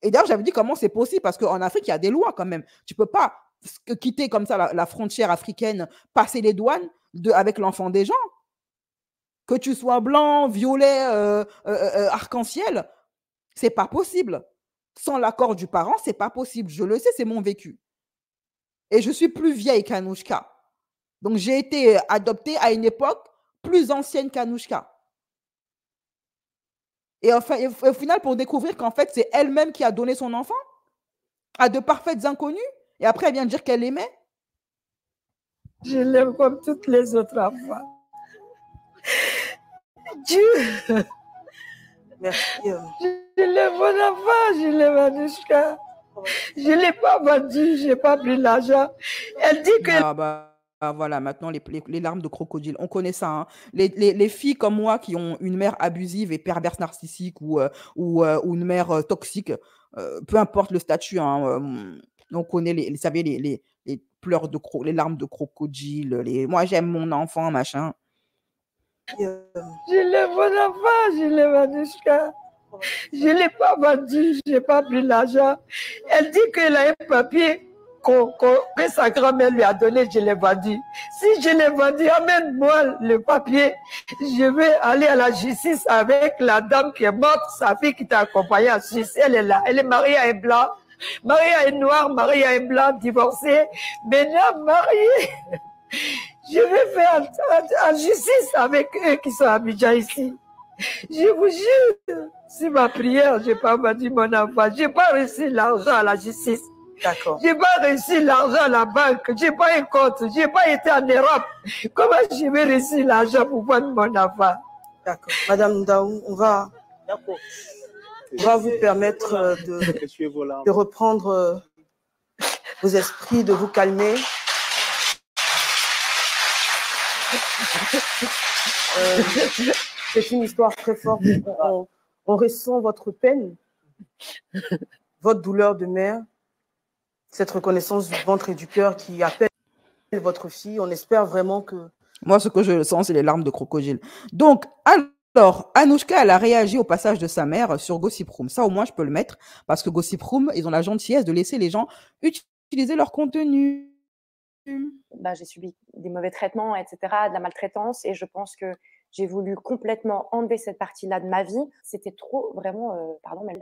Et d'ailleurs, j'avais dit comment c'est possible, parce qu'en Afrique, il y a des lois quand même. Tu ne peux pas quitter comme ça la frontière africaine, passer les douanes avec l'enfant des gens. Que tu sois blanc, violet, arc-en-ciel, c'est pas possible. Sans l'accord du parent, c'est pas possible. Je le sais, c'est mon vécu. Et je suis plus vieille qu'Anouchka. Donc, j'ai été adoptée à une époque plus ancienne qu'Anouchka. Et enfin, au final, pour découvrir qu'en fait, c'est elle-même qui a donné son enfant à de parfaites inconnues. Et après, elle vient dire qu'elle l'aimait. Je l'aime comme toutes les autres enfants. Dieu. Merci. Je l'aime mon enfant, je l'aime Anouchka. Je ne l'ai pas vendu, je n'ai pas pris l'argent. Elle dit que... Voilà, maintenant, les larmes de crocodile, on connaît ça. Hein. Les filles comme moi qui ont une mère abusive et perverse narcissique ou une mère toxique, peu importe le statut, hein, on connaît, vous savez, les pleurs les larmes de crocodile. Moi, j'aime mon enfant, machin. Je l'aime mon enfant, je l'aime Anouchka. Je ne l'ai pas vendu, je n'ai pas pris l'argent. Elle dit qu'elle a un papier que sa grand-mère lui a donné, je l'ai vendu. Si je l'ai vendu, amène-moi le papier. Je vais aller à la justice avec la dame qui est morte, sa fille qui t'a accompagnée en Suisse. Elle est là, elle est mariée à un blanc, mariée à un noir, mariée à un blanc, divorcée, maintenant mariée. Je vais faire en justice avec eux qui sont à Abidjan ici. Je vous jure, si ma prière, je n'ai pas vendu mon enfant, je n'ai pas reçu l'argent à la justice. D'accord. Je n'ai pas reçu l'argent à la banque, je n'ai pas un compte, je n'ai pas été en Europe. Comment je vais reçu l'argent pour vendre mon enfant? D'accord. Madame Daou, on va vous permettre de reprendre vos esprits, de vous calmer. C'est une histoire très forte. On ressent votre peine, votre douleur de mère, cette reconnaissance du ventre et du cœur qui appelle votre fille. On espère vraiment que... Moi, ce que je sens, c'est les larmes de crocodile. Donc, alors, Anouchka, elle a réagi au passage de sa mère sur Gossip Room. Ça, au moins, je peux le mettre, parce que Gossip Room, ils ont la gentillesse de laisser les gens utiliser leur contenu. J'ai subi des mauvais traitements, etc., de la maltraitance, et je pense que j'ai voulu complètement enlever cette partie-là de ma vie. C'était trop, vraiment, pardon, mais...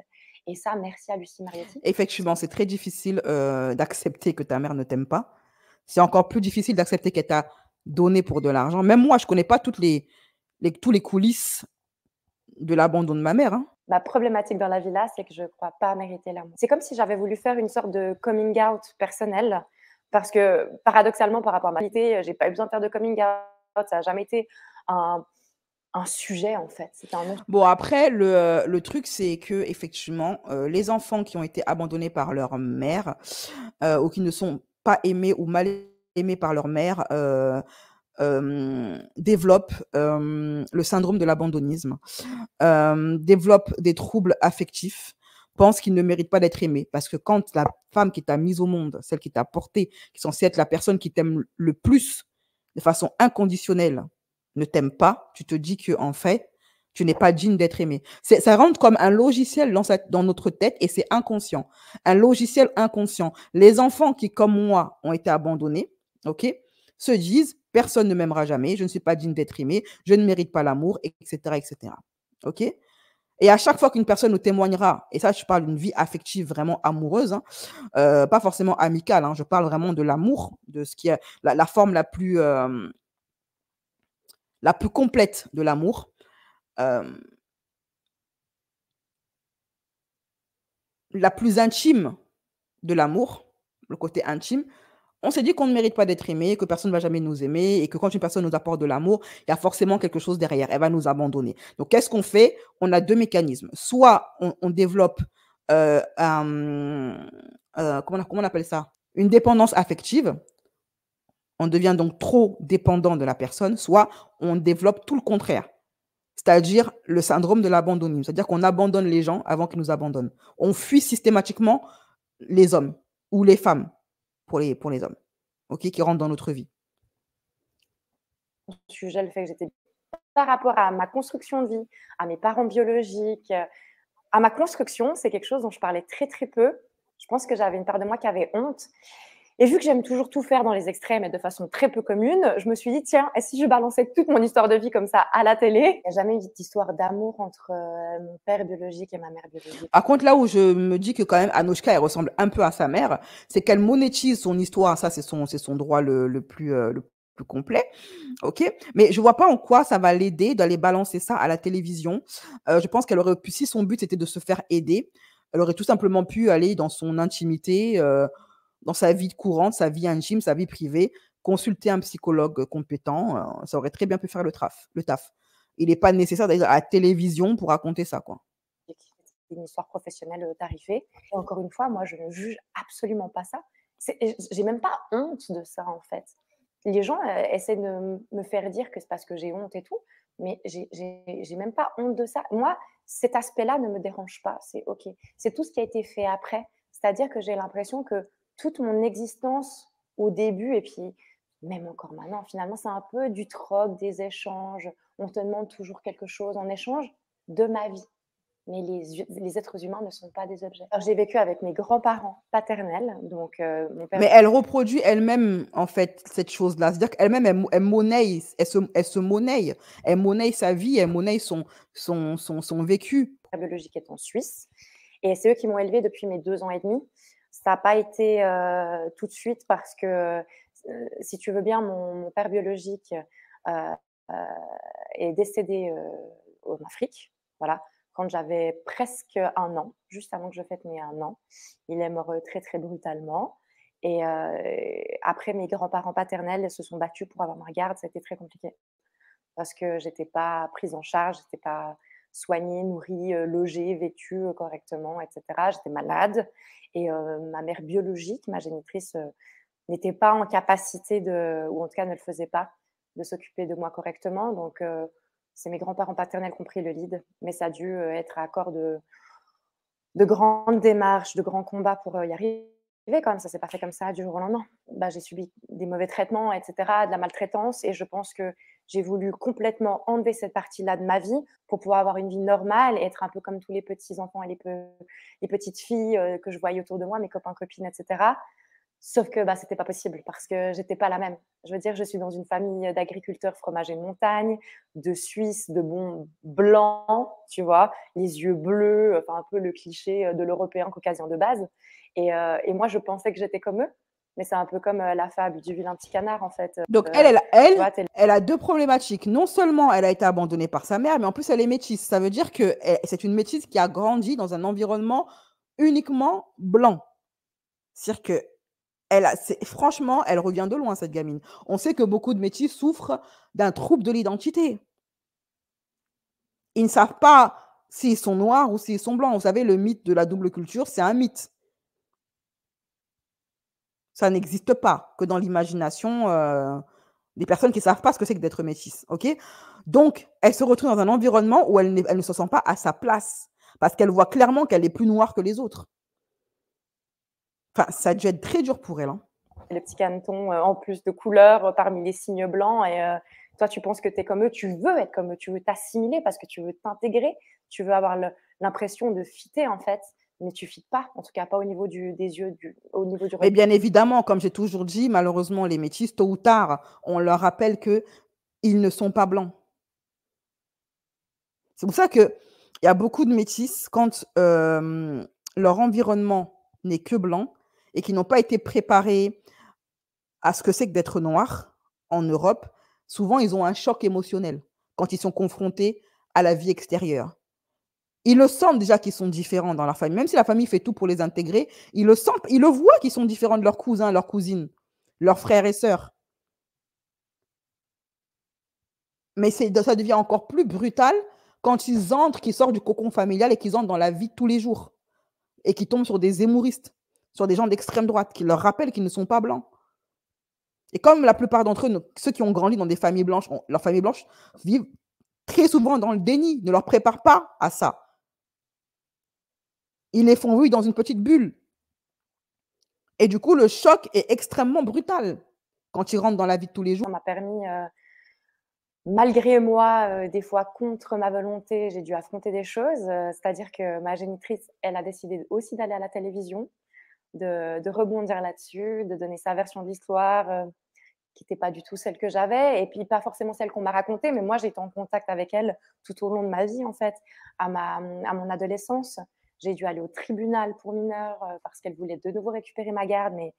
Et ça, merci à Lucie Mariotti. Effectivement, c'est très difficile d'accepter que ta mère ne t'aime pas. C'est encore plus difficile d'accepter qu'elle t'a donné pour de l'argent. Même moi, je ne connais pas tous les coulisses de l'abandon de ma mère. Hein. Ma problématique dans la vie là, c'est que je ne crois pas mériter l'amour. C'est comme si j'avais voulu faire une sorte de coming out personnel, parce que paradoxalement, par rapport à ma réalité, je n'ai pas eu besoin de faire de coming out. Ça n'a jamais été un sujet, en fait. Bon, après, le truc, c'est que effectivement, les enfants qui ont été abandonnés par leur mère ou qui ne sont pas aimés ou mal aimés par leur mère développent le syndrome de l'abandonnisme, développent des troubles affectifs, pensent qu'ils ne méritent pas d'être aimés. Parce que quand la femme qui t'a mise au monde, celle qui t'a porté, qui est censée être la personne qui t'aime le plus de façon inconditionnelle, ne t'aime pas, tu te dis que en fait, tu n'es pas digne d'être aimé. Ça rentre comme un logiciel dans notre tête et c'est inconscient. Un logiciel inconscient. Les enfants qui, comme moi, ont été abandonnés, ok, se disent « personne ne m'aimera jamais, je ne suis pas digne d'être aimé, je ne mérite pas l'amour, etc. etc. » Ok. Et à chaque fois qu'une personne nous témoignera, et ça, je parle d'une vie affective vraiment amoureuse, hein, pas forcément amicale, hein, je parle vraiment de l'amour, de ce qui est la forme la plus complète de l'amour. La plus intime de l'amour, le côté intime, on s'est dit qu'on ne mérite pas d'être aimé, que personne ne va jamais nous aimer et que quand une personne nous apporte de l'amour, il y a forcément quelque chose derrière. Elle va nous abandonner. Donc, qu'est-ce qu'on fait? On a deux mécanismes. Soit on développe comment on appelle ça? Une dépendance affective. On devient donc trop dépendant de la personne. Soit on développe tout le contraire. C'est-à-dire le syndrome de l'abandonnisme. C'est-à-dire qu'on abandonne les gens avant qu'ils nous abandonnent. On fuit systématiquement les hommes ou les femmes pour les hommes, ok, qui rentrent dans notre vie. Sujet, le fait que j'étais par rapport à ma construction de vie, à mes parents biologiques, à ma construction, c'est quelque chose dont je parlais très très peu. Je pense que j'avais une part de moi qui avait honte. Et vu que j'aime toujours tout faire dans les extrêmes et de façon très peu commune, je me suis dit, tiens, et si je balançais toute mon histoire de vie comme ça à la télé? Il n'y a jamais eu d'histoire d'amour entre mon père biologique et ma mère biologique. Par contre, là où je me dis que quand même Anouchka, elle ressemble un peu à sa mère, c'est qu'elle monétise son histoire. Ça, c'est son droit le plus complet. Ok, mais je vois pas en quoi ça va l'aider d'aller balancer ça à la télévision. Je pense qu'elle aurait pu, si son but était de se faire aider, elle aurait tout simplement pu aller dans son intimité, dans sa vie courante, sa vie intime, sa vie privée, consulter un psychologue compétent. Ça aurait très bien pu faire le taf. Il n'est pas nécessaire d'aller à la télévision pour raconter ça, quoi. Une histoire professionnelle tarifée. Et encore une fois, moi, je ne juge absolument pas ça. J'ai même pas honte de ça, en fait. Les gens essaient de me faire dire que c'est parce que j'ai honte et tout, mais j'ai même pas honte de ça. Moi, cet aspect-là ne me dérange pas, c'est OK. C'est tout ce qui a été fait après. C'est-à-dire que j'ai l'impression que toute mon existence au début, et puis même encore maintenant, finalement, c'est un peu du troc, des échanges. On te demande toujours quelque chose en échange de ma vie. Mais les êtres humains ne sont pas des objets. Alors, j'ai vécu avec mes grands-parents paternels, donc mon père... Mais elle reproduit elle-même, en fait, cette chose-là. C'est-à-dire qu'elle-même, elle monnaie, elle se monnaie. Elle monnaie sa vie, elle monnaie son vécu. Ma biologique est en Suisse. Et c'est eux qui m'ont élevée depuis mes 2 ans et demi. Ça n'a pas été tout de suite parce que, si tu veux bien, mon père biologique est décédé en Afrique. Voilà. Quand j'avais presque 1 an, juste avant que je fête mes 1 an. Il est mort très, très brutalement. Et après, mes grands-parents paternels se sont battus pour avoir ma garde. Ça a été très compliqué parce que je n'étais pas prise en charge, je n'étais pas soignée, nourrie, logée, vêtue correctement, etc. J'étais malade. Et ma mère biologique, ma génitrice, n'était pas en capacité ou en tout cas ne le faisait pas, de s'occuper de moi correctement. Donc, c'est mes grands-parents paternels qui ont pris le lead, mais ça a dû être à corps de grandes démarches, de grands combats pour y arriver quand même. Ça ne s'est pas fait comme ça du jour au lendemain. J'ai subi des mauvais traitements, etc., de la maltraitance, et je pense que j'ai voulu complètement enlever cette partie-là de ma vie pour pouvoir avoir une vie normale et être un peu comme tous les petits-enfants et les petites filles que je voyais autour de moi, mes copains, copines, etc. Sauf que c'était pas possible parce que j'étais pas la même. Je veux dire, je suis dans une famille d'agriculteurs fromage et montagne, de Suisses, de bons blancs, tu vois, les yeux bleus, enfin un peu le cliché de l'Européen caucasien de base. Et moi, je pensais que j'étais comme eux, mais c'est un peu comme la fable du vilain petit canard, en fait. Donc, elle a deux problématiques. Non seulement elle a été abandonnée par sa mère, mais en plus, elle est métisse. Ça veut dire que c'est une métisse qui a grandi dans un environnement uniquement blanc. C'est-à-dire que franchement, elle revient de loin, cette gamine. On sait que beaucoup de métis souffrent d'un trouble de l'identité. Ils ne savent pas s'ils sont noirs ou s'ils sont blancs. Vous savez, le mythe de la double culture, c'est un mythe. Ça n'existe pas que dans l'imagination des personnes qui ne savent pas ce que c'est que d'être métisse. Okay, donc, elle se retrouve dans un environnement où elle ne se sent pas à sa place parce qu'elle voit clairement qu'elle est plus noire que les autres. Enfin, ça a dû être très dur pour elle. Hein. Le petit caneton en plus de couleurs parmi les signes blancs. Et toi, tu penses que tu es comme eux, tu veux être comme eux, tu veux t'assimiler parce que tu veux t'intégrer, tu veux avoir l'impression de fitter en fait, mais tu ne fites pas, en tout cas pas au niveau des yeux, au niveau du regard. Mais bien évidemment, comme j'ai toujours dit, malheureusement, les métis, tôt ou tard, on leur rappelle qu'ils ne sont pas blancs. C'est pour ça qu'il y a beaucoup de métis, quand leur environnement n'est que blanc, et qui n'ont pas été préparés à ce que c'est que d'être noir en Europe, souvent ils ont un choc émotionnel quand ils sont confrontés à la vie extérieure. Ils le sentent déjà qu'ils sont différents dans leur famille. Même si la famille fait tout pour les intégrer, ils le sentent, ils le voient qu'ils sont différents de leurs cousins, leurs cousines, leurs frères et sœurs. Mais ça devient encore plus brutal quand ils entrent, qu'ils sortent du cocon familial et qu'ils entrent dans la vie de tous les jours. Et qu'ils tombent sur des zémouristes, sur des gens d'extrême droite, qui leur rappellent qu'ils ne sont pas blancs. Et comme la plupart d'entre eux, ceux qui ont grandi dans des familles blanches, leurs familles blanches vivent très souvent dans le déni, ne leur préparent pas à ça. Ils les font vivre dans une petite bulle. Et du coup, le choc est extrêmement brutal quand ils rentrent dans la vie de tous les jours. Ça m'a permis, malgré moi, des fois contre ma volonté, j'ai dû affronter des choses. C'est-à-dire que ma génitrice, elle a décidé aussi d'aller à la télévision, de rebondir là-dessus, de donner sa version de l'histoire, qui n'était pas du tout celle que j'avais, et puis pas forcément celle qu'on m'a racontée, mais moi, j'étais en contact avec elle tout au long de ma vie, en fait, à mon adolescence. J'ai dû aller au tribunal pour mineurs parce qu'elle voulait de nouveau récupérer ma garde, mais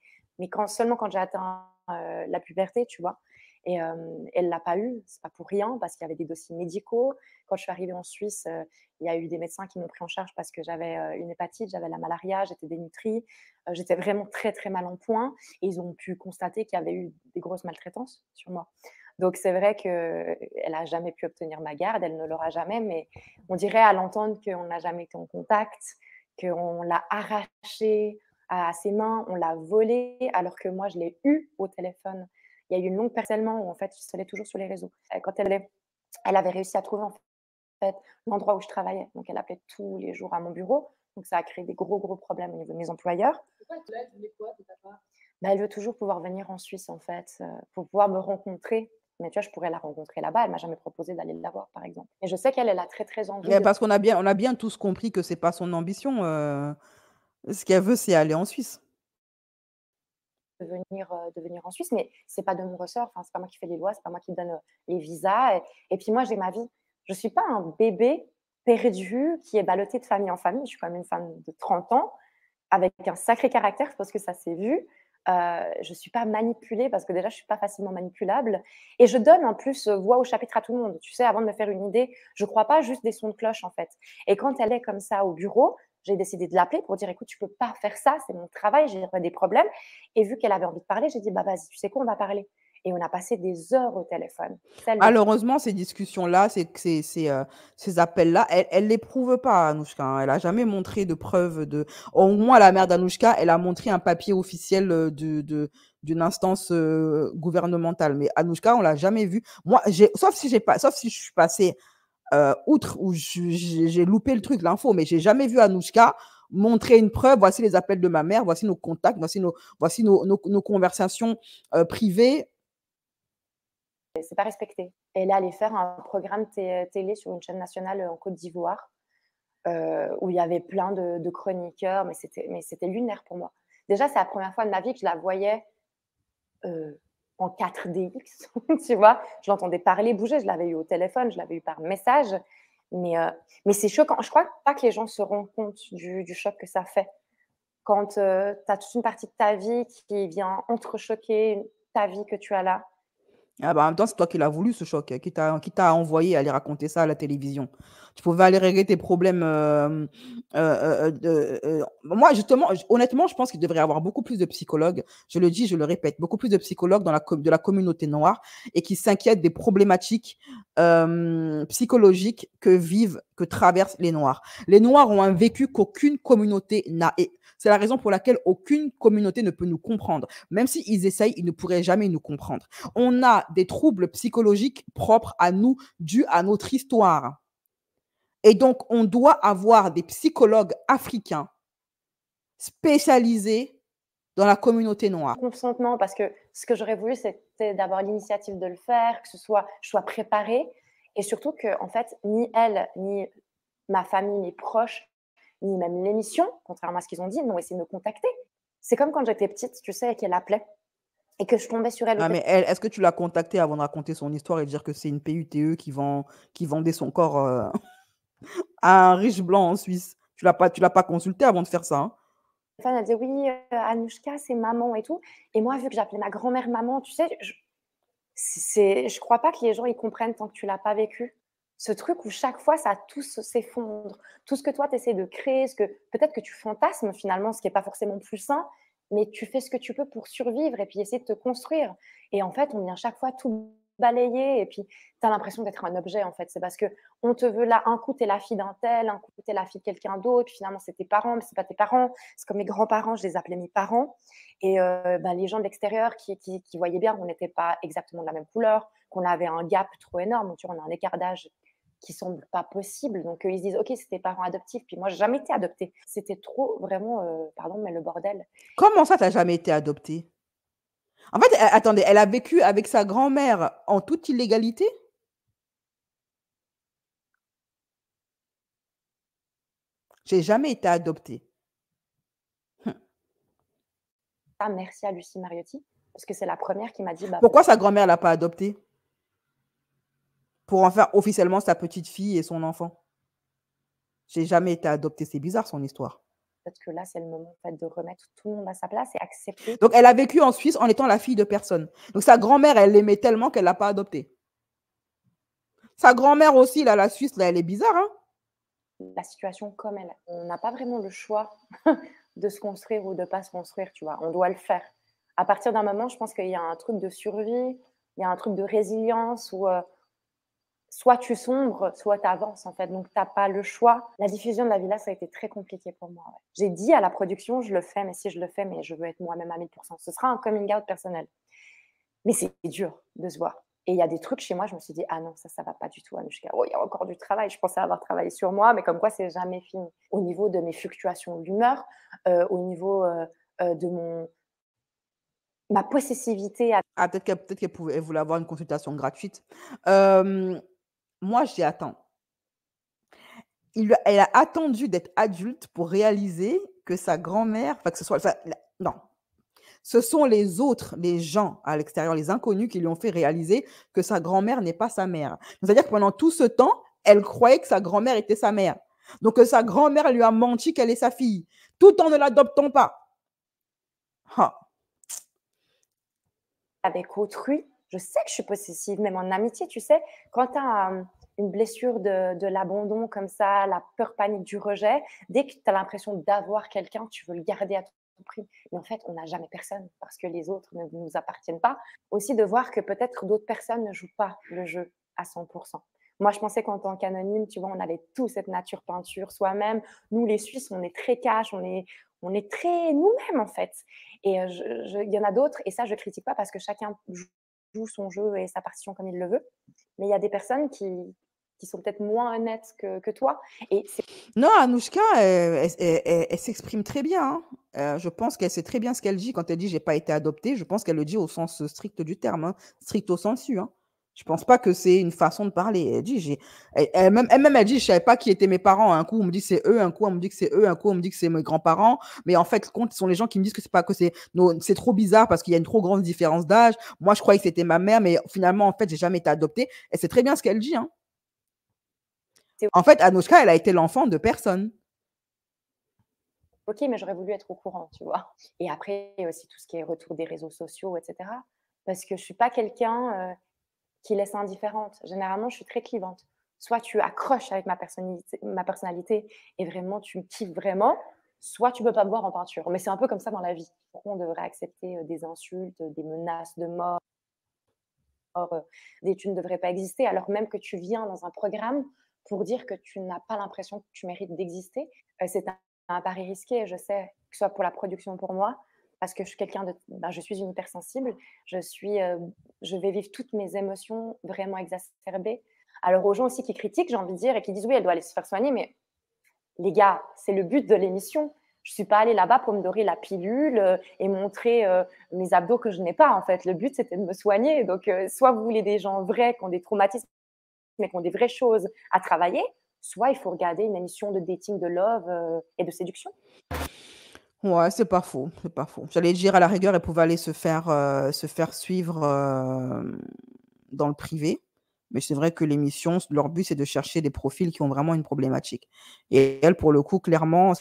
seulement quand j'ai atteint la puberté, tu vois. Et elle ne l'a pas eu, c'est pas pour rien, parce qu'il y avait des dossiers médicaux. Quand je suis arrivée en Suisse, il y a eu des médecins qui m'ont pris en charge parce que j'avais une hépatite, j'avais la malaria, j'étais dénutrie, j'étais vraiment très très mal en point. Et ils ont pu constater qu'il y avait eu des grosses maltraitances sur moi. Donc c'est vrai qu'elle n'a jamais pu obtenir ma garde, elle ne l'aura jamais, mais on dirait à l'entendre qu'on n'a jamais été en contact, qu'on l'a arrachée à ses mains, on l'a volée, alors que moi je l'ai eue au téléphone. Il y a eu une longue période tellement où en fait, je serais toujours sur les réseaux. Quand elle avait réussi à trouver en fait l'endroit où je travaillais. Donc elle appelait tous les jours à mon bureau. Donc ça a créé des gros problèmes au niveau de mes employeurs. Elle veut toujours pouvoir venir en Suisse en fait, pour pouvoir me rencontrer. Mais tu vois, je pourrais la rencontrer là-bas. Elle m'a jamais proposé d'aller la voir, par exemple. Et je sais qu'elle a très envie. Parce qu'on a bien tous compris que c'est pas son ambition. Ce qu'elle veut, c'est aller en Suisse. De venir en Suisse, mais c'est pas de mon ressort. Enfin, c'est pas moi qui fais les lois, c'est pas moi qui donne les visas. Et puis moi, j'ai ma vie. Je suis pas un bébé perdu qui est ballotté de famille en famille. Je suis quand même une femme de 30 ans avec un sacré caractère parce que ça s'est vu. Je suis pas manipulée parce que déjà, je suis pas facilement manipulable. Et je donne en plus voix au chapitre à tout le monde. Tu sais, avant de me faire une idée, je crois pas juste des sons de cloche en fait. Et quand elle est comme ça au bureau, j'ai décidé de l'appeler pour dire, écoute, tu peux pas faire ça, c'est mon travail, j'ai des problèmes. Et vu qu'elle avait envie de parler, j'ai dit, bah vas-y, tu sais quoi, on va parler. Et on a passé des heures au téléphone. Malheureusement, ces discussions-là, ces appels-là, elle ne les prouve pas, Anouchka. Elle n'a jamais montré de preuves de… Au moins, la mère d'Anouchka, elle a montré un papier officiel d'une instance gouvernementale. Mais Anouchka, on ne l'a jamais vu. Moi, sauf si je suis passée outre ou j'ai loupé le truc, l'info, mais j'ai jamais vu Anouchka montrer une preuve. Voici les appels de ma mère, voici nos contacts, voici nos conversations privées. C'est pas respecté. Elle est allée faire un programme télé sur une chaîne nationale en Côte d'Ivoire où il y avait plein de chroniqueurs, mais c'était lunaire pour moi. Déjà, c'est la première fois de ma vie que je la voyais en 4DX, tu vois. Je l'entendais parler, bouger, je l'avais eu au téléphone, je l'avais eu par message, mais c'est choquant. Je crois pas que les gens se rendent compte du choc que ça fait. Quand tu as toute une partie de ta vie qui vient entrechoquer ta vie que tu as là. Ah bah en même temps, c'est toi qui l'as voulu, ce choc, qui t'a envoyé aller raconter ça à la télévision. Tu pouvais aller régler tes problèmes. Moi, justement, honnêtement, je pense qu'il devrait y avoir beaucoup plus de psychologues, je le dis, je le répète, beaucoup plus de psychologues de la communauté noire et qui s'inquiètent des problématiques psychologiques que traversent les Noirs. Les Noirs ont un vécu qu'aucune communauté n'a. Et c'est la raison pour laquelle aucune communauté ne peut nous comprendre. Même s'ils essayent, ils ne pourraient jamais nous comprendre. On a des troubles psychologiques propres à nous, dus à notre histoire. Et donc, on doit avoir des psychologues africains spécialisés dans la communauté noire. Consentement, parce que ce que j'aurais voulu, c'était d'avoir l'initiative de le faire, que je sois préparée, et surtout que, en fait, ni elle, ni ma famille, mes proches, ni même l'émission, contrairement à ce qu'ils ont dit, n'ont essayé de me contacter. C'est comme quand j'étais petite, tu sais, et qu'elle appelait et que je tombais sur elle. Ah, mais elle, est-ce que tu l'as contactée avant de raconter son histoire et de dire que c'est une PUTE qui vendait son corps à un riche blanc en Suisse? Tu l'as pas consultée avant de faire ça, hein? Elle disait oui, Anouchka, c'est maman et tout. Et moi, vu que j'appelais ma grand-mère maman, tu sais, je crois pas que les gens ils comprennent tant que tu l'as pas vécu. ce truc où chaque fois, ça tout s'effondre. Tout ce que toi, tu essaies de créer, peut-être que tu fantasmes finalement, ce qui n'est pas forcément plus sain, mais tu fais ce que tu peux pour survivre et puis essayer de te construire. Et en fait, on vient chaque fois tout balayer et puis tu as l'impression d'être un objet en fait. C'est parce qu'on te veut là, un coup tu es la fille d'un tel, un coup tu es la fille de quelqu'un d'autre, puis finalement c'est tes parents, mais c'est pas tes parents. C'est comme mes grands-parents, je les appelais mes parents. Et les gens de l'extérieur qui voyaient bien qu'on n'était pas exactement de la même couleur, qu'on avait un gap trop énorme, tu vois, on a un écart d'âge qui semble pas possible. Donc, ils se disent, OK, c'est tes parents adoptifs. Puis moi, j'ai jamais été adoptée. C'était trop, vraiment, pardon, mais le bordel. Comment ça, tu n'as jamais été adoptée? En fait, attendez, elle a vécu avec sa grand-mère en toute illégalité? J'ai jamais été adoptée. Ah, merci à Lucie Mariotti, parce que c'est la première qui m'a dit... Pourquoi sa grand-mère ne l'a pas adoptée? Pour en faire officiellement sa petite fille et son enfant. J'ai jamais été adoptée. C'est bizarre, son histoire. Peut-être que là, c'est le moment en fait, de remettre tout le monde à sa place et accepter. Donc, elle a vécu en Suisse en étant la fille de personne. Donc, sa grand-mère, elle l'aimait tellement qu'elle ne l'a pas adoptée. Sa grand-mère aussi, là, la Suisse, là, elle est bizarre. Hein? La situation comme elle. On n'a pas vraiment le choix de se construire ou de ne pas se construire, tu vois. On doit le faire. À partir d'un moment, je pense qu'il y a un truc de survie, il y a un truc de résilience où... soit tu sombres, soit tu avances en fait. Donc, tu n'as pas le choix. La diffusion de la villa, ça a été très compliqué pour moi. Ouais. J'ai dit à la production, je le fais, mais si je le fais, mais je veux être moi-même à 1000%. Ce sera un coming out personnel. Mais c'est dur de se voir. Et il y a des trucs chez moi, je me suis dit, ah non, ça ne va pas du tout, Anouchka. Oh, il y a encore du travail. Je pensais avoir travaillé sur moi, mais comme quoi, c'est jamais fini. Au niveau de mes fluctuations d'humeur, au niveau de ma possessivité. Ah, peut-être qu'elle voulait avoir une consultation gratuite. Moi, j'ai attendu. Elle a attendu d'être adulte pour réaliser que sa grand-mère, enfin que ce soit, non, ce sont les autres, les gens à l'extérieur, les inconnus qui lui ont fait réaliser que sa grand-mère n'est pas sa mère. C'est-à-dire que pendant tout ce temps, elle croyait que sa grand-mère était sa mère. Donc sa grand-mère lui a menti qu'elle est sa fille, tout en ne l'adoptant pas. Ah. Avec autrui, je sais que je suis possessive, même en amitié, tu sais, quand tu as une blessure de l'abandon comme ça, la peur panique du rejet, dès que tu as l'impression d'avoir quelqu'un, tu veux le garder à tout prix. Mais en fait, on n'a jamais personne parce que les autres ne nous appartiennent pas. Aussi de voir que peut-être d'autres personnes ne jouent pas le jeu à 100%. Moi, je pensais qu'en tant qu'anonyme, tu vois, on avait tous cette nature peinture soi-même. Nous, les Suisses, on est très cash, on est très nous-mêmes, en fait. Et il y en a d'autres, et ça, je ne critique pas parce que chacun joue son jeu et sa partition comme il le veut. Mais il y a des personnes qui sont peut-être moins honnêtes que toi. Et non, Anouchka, elle s'exprime très bien. Hein. Je pense qu'elle sait très bien ce qu'elle dit. Quand elle dit « j'ai pas été adoptée », je pense qu'elle le dit au sens strict du terme, hein, stricto sensu. Hein. Je pense pas que c'est une façon de parler. Elle dit, elle-même, elle dit, je savais pas qui étaient mes parents. Un coup, on me dit que c'est eux, un coup, on me dit que c'est eux, un coup, on me dit que c'est mes grands-parents. Mais en fait, ce sont les gens qui me disent que c'est pas que c'est trop bizarre parce qu'il y a une trop grande différence d'âge. Moi, je croyais que c'était ma mère, mais finalement, en fait, j'ai jamais été adoptée. Et c'est très bien ce qu'elle dit. Hein. En fait, Anouchka, elle a été l'enfant de personne. Ok, mais j'aurais voulu être au courant, tu vois. Et après, aussi tout ce qui est retour des réseaux sociaux, etc. Parce que je suis pas quelqu'un qui laisse indifférente. Généralement, je suis très clivante. Soit tu accroches avec ma personnalité et vraiment, tu me kiffes vraiment, soit tu peux pas me voir en peinture. Mais c'est un peu comme ça dans la vie. On devrait accepter des insultes, des menaces de mort, tu ne devrais pas exister, alors même que tu viens dans un programme pour dire que tu n'as pas l'impression que tu mérites d'exister. C'est un pari risqué, je sais, que ce soit pour la production ou pour moi, parce que je suis quelqu'un je suis une hypersensible, je vais vivre toutes mes émotions vraiment exacerbées. Alors aux gens aussi qui critiquent, j'ai envie de dire, et qui disent oui, elle doit aller se faire soigner, mais les gars, c'est le but de l'émission. Je ne suis pas allée là-bas pour me dorer la pilule et montrer mes abdos que je n'ai pas, en fait. Le but, c'était de me soigner. Donc, soit vous voulez des gens vrais qui ont des traumatismes, mais qui ont des vraies choses à travailler, soit il faut regarder une émission de dating, de love et de séduction. Ouais, c'est pas faux, c'est pas faux. J'allais dire, à la rigueur, elle pouvait aller se faire suivre dans le privé. Mais c'est vrai que l'émission, leur but, c'est de chercher des profils qui ont vraiment une problématique. Et elle, pour le coup, clairement,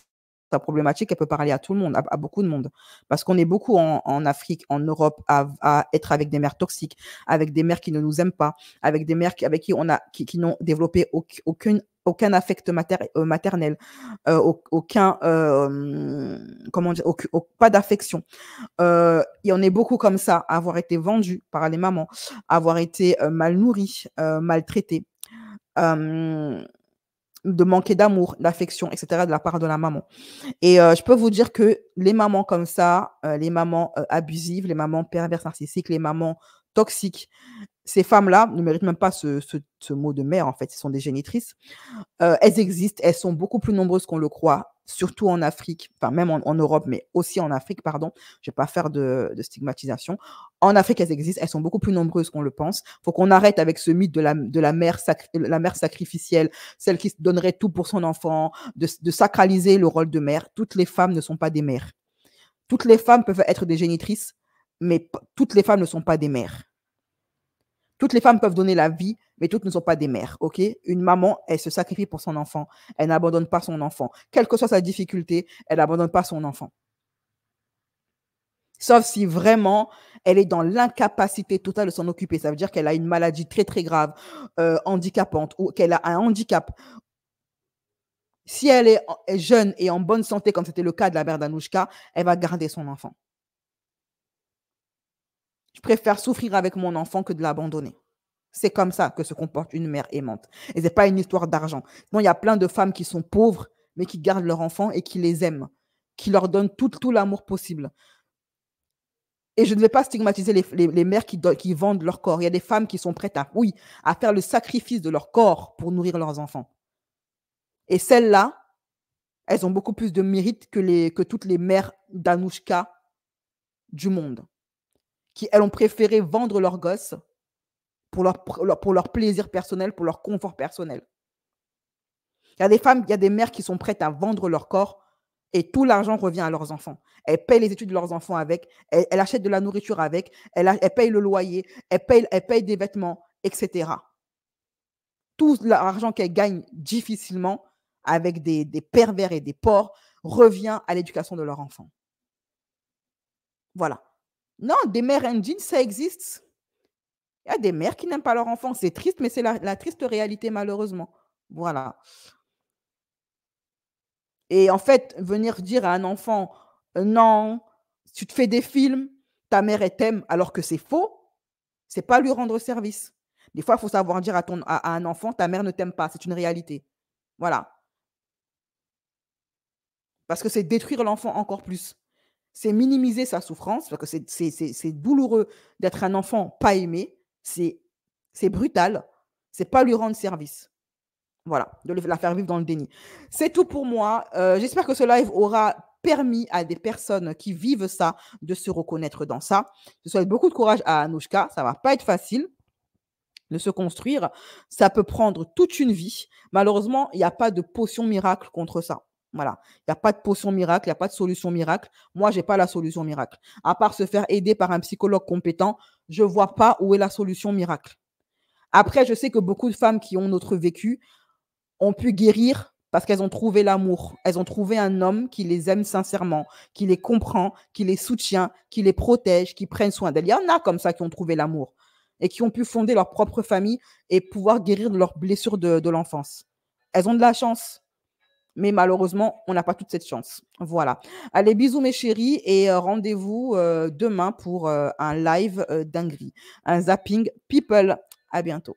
sa problématique, elle peut parler à tout le monde, à beaucoup de monde. Parce qu'on est beaucoup en Afrique, en Europe, à être avec des mères toxiques, avec des mères qui ne nous aiment pas, avec des mères avec qui n'ont développé aucun affect maternel, comment dire, pas d'affection. Et on est beaucoup comme ça, à avoir été vendus par les mamans, à avoir été mal nourris, maltraités, de manquer d'amour, d'affection, etc. de la part de la maman. Et je peux vous dire que les mamans comme ça, les mamans abusives, les mamans perverses narcissiques, les mamans toxiques, ces femmes-là ne méritent même pas ce mot de mère, en fait. Ce sont des génitrices. Elles existent, elles sont beaucoup plus nombreuses qu'on le croit, surtout en Afrique, enfin même en Europe, mais aussi en Afrique, pardon. Je ne vais pas faire de stigmatisation. En Afrique, elles existent, elles sont beaucoup plus nombreuses qu'on le pense. Il faut qu'on arrête avec ce mythe de la mère sacrificielle, celle qui donnerait tout pour son enfant, de sacraliser le rôle de mère. Toutes les femmes ne sont pas des mères. Toutes les femmes peuvent être des génitrices, mais toutes les femmes ne sont pas des mères. Toutes les femmes peuvent donner la vie, mais toutes ne sont pas des mères, ok? Une maman, elle se sacrifie pour son enfant. Elle n'abandonne pas son enfant. Quelle que soit sa difficulté, elle n'abandonne pas son enfant. Sauf si vraiment, elle est dans l'incapacité totale de s'en occuper. Ça veut dire qu'elle a une maladie très, très grave, handicapante, ou qu'elle a un handicap. Si elle est jeune et en bonne santé, comme c'était le cas de la mère d'Anouchka, elle va garder son enfant. Je préfère souffrir avec mon enfant que de l'abandonner. C'est comme ça que se comporte une mère aimante. Et ce n'est pas une histoire d'argent. Non, il y a plein de femmes qui sont pauvres, mais qui gardent leur enfant et qui les aiment, qui leur donnent tout l'amour possible. Et je ne vais pas stigmatiser les mères qui vendent leur corps. Il y a des femmes qui sont prêtes à faire le sacrifice de leur corps pour nourrir leurs enfants. Et celles-là, elles ont beaucoup plus de mérite que toutes les mères d'Anouchka du monde, qui, elles, ont préféré vendre leurs gosses pour leur plaisir personnel, pour leur confort personnel. Il y a des femmes, il y a des mères qui sont prêtes à vendre leur corps et tout l'argent revient à leurs enfants. Elles payent les études de leurs enfants avec, elles achètent de la nourriture avec, elles payent le loyer, elles payent des vêtements, etc. Tout l'argent qu'elles gagnent difficilement avec des pervers et des porcs revient à l'éducation de leurs enfants. Voilà. Non, des mères indignes, ça existe. Il y a des mères qui n'aiment pas leur enfant. C'est triste, mais c'est la triste réalité, malheureusement. Voilà. Et en fait, venir dire à un enfant, non, tu te fais des films, ta mère, elle t'aime, alors que c'est faux, c'est pas lui rendre service. Des fois, il faut savoir dire à un enfant, ta mère ne t'aime pas, c'est une réalité. Voilà. Parce que c'est détruire l'enfant encore plus. C'est minimiser sa souffrance, parce que c'est douloureux d'être un enfant pas aimé. C'est brutal. C'est pas lui rendre service. Voilà, de la faire vivre dans le déni. C'est tout pour moi. J'espère que ce live aura permis à des personnes qui vivent ça de se reconnaître dans ça. Je souhaite beaucoup de courage à Anouchka. Ça ne va pas être facile de se construire. Ça peut prendre toute une vie. Malheureusement, il n'y a pas de potion miracle contre ça. Voilà, il n'y a pas de potion miracle, il n'y a pas de solution miracle. Moi, je n'ai pas la solution miracle. À part se faire aider par un psychologue compétent, je ne vois pas où est la solution miracle. Après, je sais que beaucoup de femmes qui ont notre vécu ont pu guérir parce qu'elles ont trouvé l'amour. Elles ont trouvé un homme qui les aime sincèrement, qui les comprend, qui les soutient, qui les protège, qui prenne soin d'elles. Il y en a comme ça qui ont trouvé l'amour et qui ont pu fonder leur propre famille et pouvoir guérir de leurs blessures de l'enfance. Elles ont de la chance. Mais malheureusement, on n'a pas toute cette chance. Voilà. Allez, bisous mes chéris et rendez-vous demain pour un live dinguerie. Un zapping people. À bientôt.